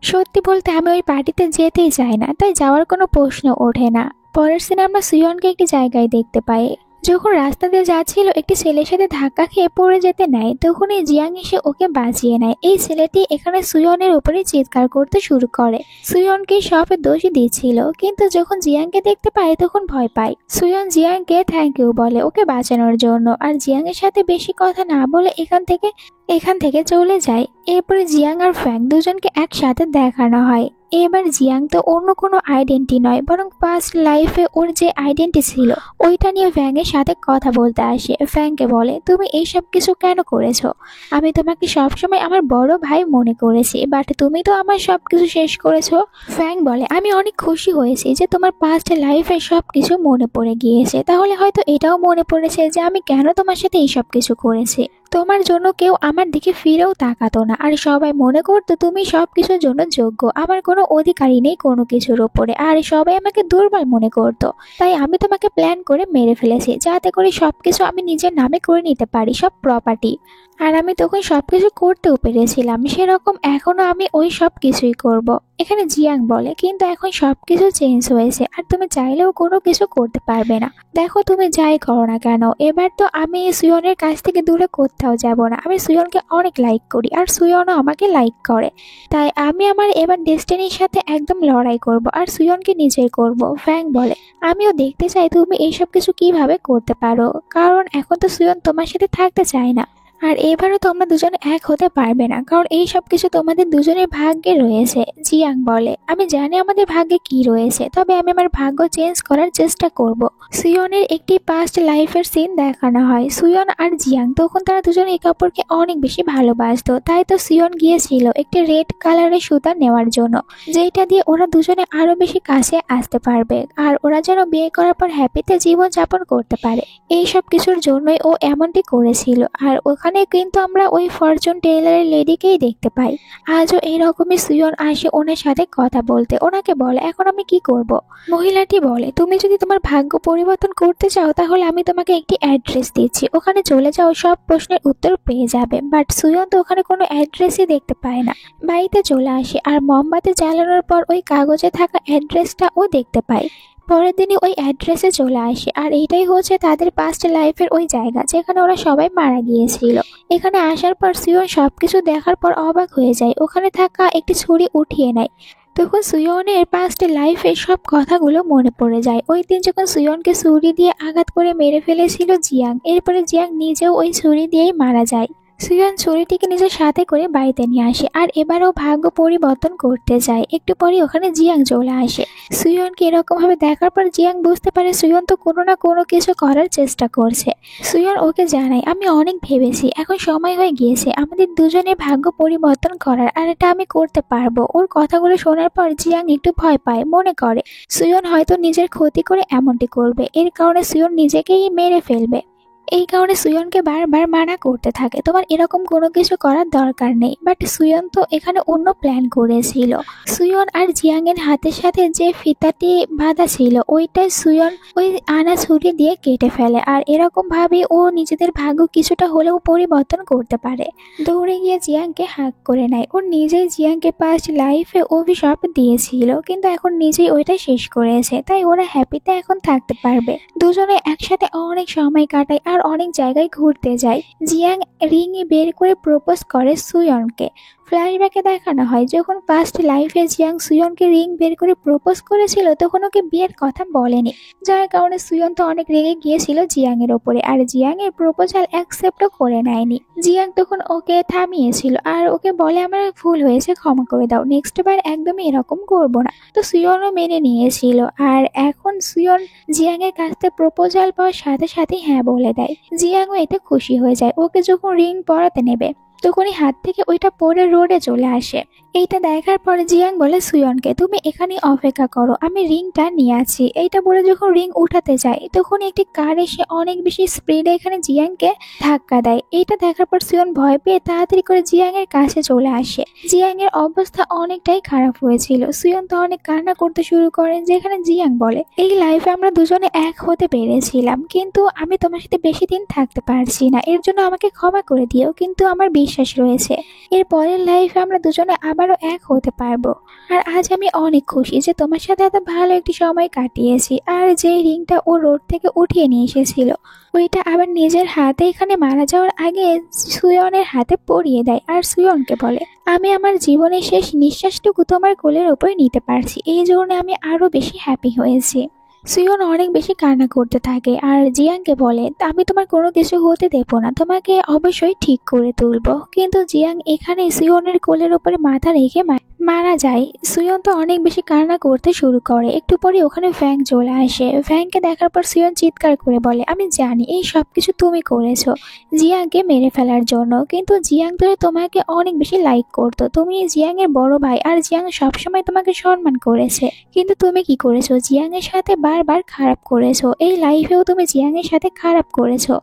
সত্যি বলতে আমি ওই পার্টিতে যেতেই চাই না, তাই যাওয়ার কোনো প্রশ্ন ওঠে না। পরের সিনে আমরা সুয়নকে একটি জায়গায় দেখতে পাই। যখন রাস্তা দিয়ে যাচ্ছিল একটি ছেলের সাথে ধাক্কা খেয়ে পড়ে যেতে নেয়, তখনই জিয়াং এসে ওকে বাঁচিয়ে নেয়। এই ছেলেটি এখানে সুয়নের উপরে চিৎকার করতে শুরু করে। সুয়নকে সব দোষী দিচ্ছিল, কিন্তু যখন জিয়াংকে দেখতে পায় তখন ভয় পায়। সুয়ন জিয়াংকে থ্যাংক ইউ বলে ওকে বাঁচানোর জন্য, আর জিয়াং এর সাথে বেশি কথা না বলে এখান থেকে চলে যায়। এরপরে জিয়াং আর ফ্যাং দুজনকে একসাথে দেখানো হয়। এবার জিয়াং তো অন্য কোনো আইডেন্টি নয়, বরং পাস্ট লাইফে ওর যে আইডেন্টি ছিল ওইটা নিয়ে ফ্যাং এর সাথে কথা বলতে আসে। ফ্যাংকে বলে, তুমি এইসব কিছু কেন করেছো? আমি তোমাকে সবসময় আমার বড় ভাই মনে করেছি, বাট তুমি তো আমার সবকিছু শেষ করেছো। ফ্যাং বলে, আমি অনেক খুশি হয়েছি যে তোমার পাস্ট লাইফে সবকিছু মনে পড়ে গিয়েছে, তাহলে হয়তো এটাও মনে পড়েছে যে আমি কেন তোমার সাথে এইসব কিছু করেছি। তোমার জন্য কেউ আমার দিকে ফিরেও তাকাতো না, আর সবাই মনে করতো তুমি সবকিছুর জন্য যোগ্য, আমার কোনো অধিকারই নেই কোনো কিছুর ওপরে, আর সবাই আমাকে দুর্বল মনে করতো। তাই আমি তোমাকে প্ল্যান করে মেরে ফেলেছি, যাতে করে সবকিছু আমি নিজের নামে করে নিতে পারি, সব প্রপার্টি। আর আমি তখন সবকিছু করতেও পেরেছিলাম, সেরকম এখনো আমি ওই সব কিছুই করব। এখানে জিয়াং বলে, কিন্তু এখন সবকিছু চেঞ্জ হয়েছে আর তুমি চাইলেও কোনো কিছু করতে পারবে না। দেখো তুমি যাই করো না কেন, এবার তো আমি সুয়নের কাছ থেকে দূরে কোথাও যাব না। আমি সুয়নকে অনেক লাইক করি আর সুয়নও আমাকে লাইক করে, তাই আমি আমার এবার ডেস্টিনির সাথে একদম লড়াই করব আর সুয়নকে নিজের করব। ফ্যাং বলে, আমিও দেখতে চাই তুমি এইসব কিছু কিভাবে করতে পারো, কারণ এখন তো সুয়ন তোমার সাথে থাকতে চায় না। আর এবারও তোমরা দুজনে এক হতে পারবে না, কারণ এই সব কিছু তোমাদের দুজনের ভাগ্যে রয়েছে। জিয়াং বলে, আমি জানি আমাদের ভাগ্যে কি রয়েছে, তবে আমি আমার ভাগ্য চেঞ্জ করার চেষ্টা করব। সুয়নের একটি পাস্ট লাইফের সিন দেখানো হয়। সুয়ন আর জিয়াং তখন তারা দুজনে একে অপরকে অনেক বেশি ভালোবাসতো, তাই তো সুয়ন গিয়েছিল একটি রেড কালারের সুতা নেওয়ার জন্য, যেটা দিয়ে ওরা দুজনে আরো বেশি কাছে আসতে পারবে আর ওরা যেন বিয়ে করার পর হ্যাপিতে জীবন যাপন করতে পারে। এই সব কিছুর জন্যই ও এমনটি করেছিল। আর ওখানে কিন্তু আমরা ওই ফরচুন টেইলারের লেডিকেই দেখতে পাই। আজও এইরকমই সুয়ন আসে ওনার সাথে কথা বলতে, ওনাকে বলে এখন আমি কি করব। মহিলাটি বলে, তুমি যদি তোমার ভাগ্য পরিবর্তন করতে চাও তাহলে আমি তোমাকে একটি অ্যাড্রেস দিচ্ছি, ওখানে চলে যাও, সব প্রশ্নের উত্তর পেয়ে যাবে। বাট সুয়ন তো ওখানে কোনো অ্যাড্রেসই দেখতে পায় না। বাড়িতে চলে আসে আর মোমবাতি জ্বালানোর পর ওই কাগজে থাকা অ্যাড্রেসটা ও দেখতে পায়। পরের দিনই ওই অ্যাড্রেসে চলে আসে আর এইটাই হচ্ছে তাদের পাস্ট লাইফের ওই জায়গা যেখানে ওরা সবাই মারা গিয়েছিল। এখানে আসার পর সুয়ন সবকিছু দেখার পর অবাক হয়ে যায়, ওখানে থাকা একটি ছুরি উঠিয়ে নেয়। তখন সুয়নের পাস্ট লাইফের সব কথাগুলো মনে পড়ে যায়। ওই দিন যখন সুয়নকে ছুরি দিয়ে আঘাত করে মেরে ফেলেছিল জিয়াং, এরপরে জিয়াং নিজেও ওই ছুরি দিয়েই মারা যায়। সুয়ন ছুরিটিকে নিজের সাথে করে বাড়িতে নিয়ে আসে আর এবারও ভাগ্য পরিবর্তন করতে যায়। একটু পরে ওখানে জিয়াং চলে আসে। সুয়নকে এরকম ভাবে দেখার পর জিয়াং বুঝতে পারে সুয়ন তো কোনো না কোনো কিছু করার চেষ্টা করছে। সুয়ন ওকে জানায়, আমি অনেক ভেবেছি, এখন সময় হয়ে গিয়েছে আমাদের দুজনের ভাগ্য পরিবর্তন করার, আর এটা আমি করতে পারবো। ওর কথাগুলো শোনার পর জিয়াং একটু ভয় পায়, মনে করে সুয়ন হয়তো নিজের ক্ষতি করে এমনটি করবে, এর কারণে সুয়ন নিজেকেই মেরে ফেলবে। এই কারণে সুয়নকে বারবার মানা করতে থাকে, তোমার এরকম কোনো কিছু করার দরকার নেই। বাট সুয়ন তো এখানে অন্য প্ল্যান করেছিল। সুয়ন আর জিয়াং এর হাতের সাথে যে ফিতাটি বাঁধা ছিল ওইটাই সুয়ন ওই আনা ছুরি দিয়ে কেটে ফেলে, আর এরকম ভাবে ও নিজেদের ভাগ্য কিছুটা হলেও পরিবর্তন করতে পারে। দৌড়ে গিয়ে জিয়াংকে হাক করে নেয়। ও নিজেই জিয়াংকে পাস্ট লাইফে অভিশাপ দিয়েছিল, কিন্তু এখন নিজেই ওইটা শেষ করেছে, তাই ওরা হ্যাপিতে এখন থাকতে পারবে। দুজনে একসাথে অনেক সময় কাটায় আর অনেক জায়গায় ঘুরতে যায়। জিয়াং রিং বের করে প্রপোজ করে সুয়নকে। ফ্ল্যাশব্যাকে দেখানো হয় যখন পাস্ট লাইফে জিয়াং সুয়নকে রিং বের করে প্রপোজ করেছিল তখন ওকে বিয়ের কথা বলেনি, যার কারণে সুয়ন তো অনেক রেগে গিয়েছিল জিয়াং এর ওপরে আর জিয়াং এর প্রপোজাল অ্যাকসেপ্টও করে নেয়নি। জিয়াং তখন ওকে থামিয়েছিল আর ওকে বলে, আমার ভুল হয়েছে, ক্ষমা করে দাও, নেক্সট বার একদমই এরকম করবো না। তো সুয়নও মেনে নিয়েছিল আর এখন সুয়ন জিয়াং এর কাছ থেকে প্রপোজাল পাওয়ার সাথে সাথে হ্যাঁ বলে দেয়। জিয়াংও এতে খুশি হয়ে যায়। ওকে যখন রিং পরাতে নেবে তখনই হাত থেকে ওইটা পরে রোডে চলে আসে। এইটা দেখার পরে জিয়াং বলে সুয়নকে, তুমি এখানেই অপেক্ষা করো, আমি রিংটা নিয়ে আছি। এইটা বলে যখন রিং উঠাতে যায় তখন একটি কার এসে অনেক বেশি স্পিডে এখানে জিয়াংকে ধাক্কা দেয়। এইটা দেখার পর সুয়ন ভয় পেয়ে তাড়াতাড়ি করে জিয়াং এর কাছে চলে আসে। জিয়াং এর অবস্থা অনেকটাই খারাপ হয়েছিল। সুয়ন তো অনেক কান্না করতে শুরু করে, যেখানে জিয়াং বলে, এই লাইফে আমরা দুজনে এক হতে পেরেছিলাম, কিন্তু আমি তোমার সাথে বেশি দিন থাকতে পারছি না, এর জন্য আমাকে ক্ষমা করে দিও, কিন্তু আমার বিশ্বাস রয়েছে এর পরের লাইফে আমরা দুজনে আবারও এক হতে পারবো। আর আজ আমি অনেক খুশি যে তোমার সাথে এত ভালো একটি সময় কাটিয়েছি। আর যে রিংটা ও রোড থেকে উঠিয়ে নিয়ে এসেছিল ওইটা আবার নিজের হাতে এখানে মারা যাওয়ার আগে সুয়নের হাতে পরিয়ে দেয় আর সুয়নকে বলে, আমি আমার জীবনের শেষ নিঃশ্বাসটুকু তোমার কোলের উপরে নিতে পারছি, এই জন্য আমি আরো বেশি হ্যাপি হয়েছি। সুয়ন অনেক বেশি কান্না করতে থাকে আর জিয়াংকে বলে, আমি তোমার কোনো কিছু হতে দেবো না, তোমাকে অবশ্যই ঠিক করে তুলবো। কিন্তু জিয়াং এখানে সুয়নের কোলের উপরে মাথা রেখে মারা যায়। সুয়ন তো অনেক বেশি কান্না করতে শুরু করে। একটু পরে ওখানে ফ্যাং চলে আসে। ফ্যাংকে দেখার পর সুয়ন চিৎকার করে বলে, আমি জানি এই সব কিছু তুমি করেছো জিয়াংকে মেরে ফেলার জন্য, কিন্তু জিয়াং তো তোমাকে অনেক বেশি লাইক করতো, তুমি জিয়াং এর বড় ভাই আর জিয়াং সবসময় তোমাকে সম্মান করেছে, কিন্তু তুমি কি করেছো, জিয়াং এর সাথে বারবার খারাপ করেছো, এই লাইফেও তুমি জিয়াং এর সাথে খারাপ করেছো,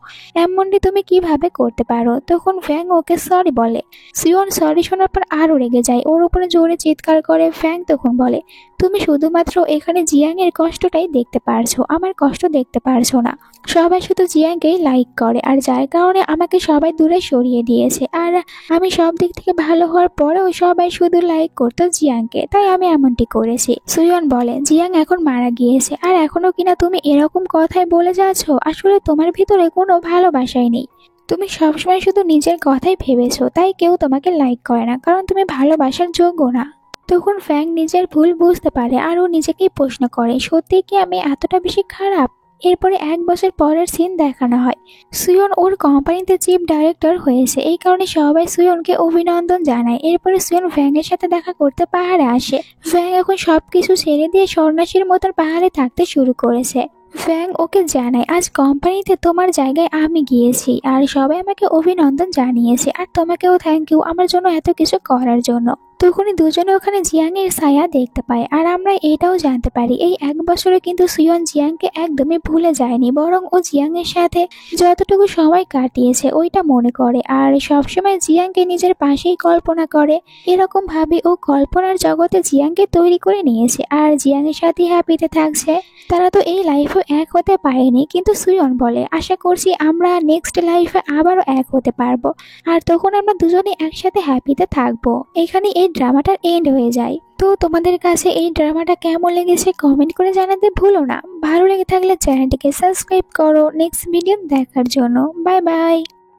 এমনটি তুমি কিভাবে করতে পারো। তখন ফ্যাং ওকে সরি বলে। সুয়ন সরি শোনার পর আরো রেগে যায়, ওর উপরে জোরে করে চিৎকার করে। ফ্যাং তখন বলে, তুমি শুধুমাত্র এখানে জিয়াং এর কষ্টটাই দেখতে পারছো, আমার কষ্ট দেখতে পারছো না। সবাই শুধু জিয়াংকেই লাইক করে, আর যার কারণে আমাকে সবাই দূরে সরিয়ে দিয়েছে। আর আমি সব দিক থেকে ভালো হওয়ার পরেও সবাই শুধু লাইক করতো জিয়াংকে, তাই আমি এমনটি করেছি। সুয়ন বলে, জিয়াং এখন মারা গিয়েছে আর এখনো কিনা তুমি এরকম কথাই বলে যাচ্ছ? আসলে তোমার ভিতরে কোনো ভালোবাসাই নেই। তুমি সবসময় শুধু নিজের কথাই ভেবেছো, তাই কেউ তোমাকে লাইক করে না, কারণ তুমি ভালোবাসার যোগ্য না। তখন ফ্যাং নিজের ভুল বুঝতে পারে আর ও নিজেকেই প্রশ্ন করে, সত্যি কি আমি এতটা বেশি খারাপ? এরপরে 1 বছর পরের সিন দেখানো হয়। সুয়ন ওর কোম্পানিতে চিফ ডাইরেক্টর হয়েছে, এই কারণে সবাই সুয়নকে অভিনন্দন জানায়। এরপরে সুয়ন ফ্যাং এর সাথে দেখা করতে পাহাড়ে আসে। ফ্যাং এখন সবকিছু ছেড়ে দিয়ে সন্ন্যাসীর মতন পাহাড়ে থাকতে শুরু করেছে। ফ্যাং ওকে জানায়, আজ কোম্পানিতে তোমার জায়গায় আমি গিয়েছি আর সবাই আমাকে অভিনন্দন জানিয়েছে, আর তোমাকেও থ্যাংক ইউ আমার জন্য এত কিছু করার জন্য। তখনই দুজনে ওখানে জিয়াং এর ছায়া দেখতে পায়, আর আমরা এটাও জানতে পারি এই 1 বছরে কিন্তু সুয়ন জিয়াংকে একদমই ভুলে যায়নি, বরং ও জিয়াং এর সাথে যতটুকু সময় কাটিয়েছে ওইটা মনে করে, আর সবসময় জিয়াংকে নিজের পাশেই কল্পনা করে। এরকম ভাবে ও কল্পনার জগতে জিয়াংকে তৈরি করে নিয়েছে, আর জিয়াং এর সাথে হ্যাপিতে থাকছে। তারা তো এই লাইফে এক হতে পারেনি, কিন্তু সুয়ন বলে, আশা করছি আমরা নেক্সট লাইফে আবারও এক হতে পারবো, আর তখন আমরা দুজনে একসাথে হ্যাপিতে থাকবো। এখানে এই ড্রামাটার এন্ড হয়ে যায়। তো তোমাদের কাছে এই ড্রামাটা কেমন লেগেছে কমেন্ট করে জানাতে ভুলো না। ভালো লেগে থাকলে চ্যানেলটিকে সাবস্ক্রাইব করো নেক্সট ভিডিও দেখার জন্য। Bye bye.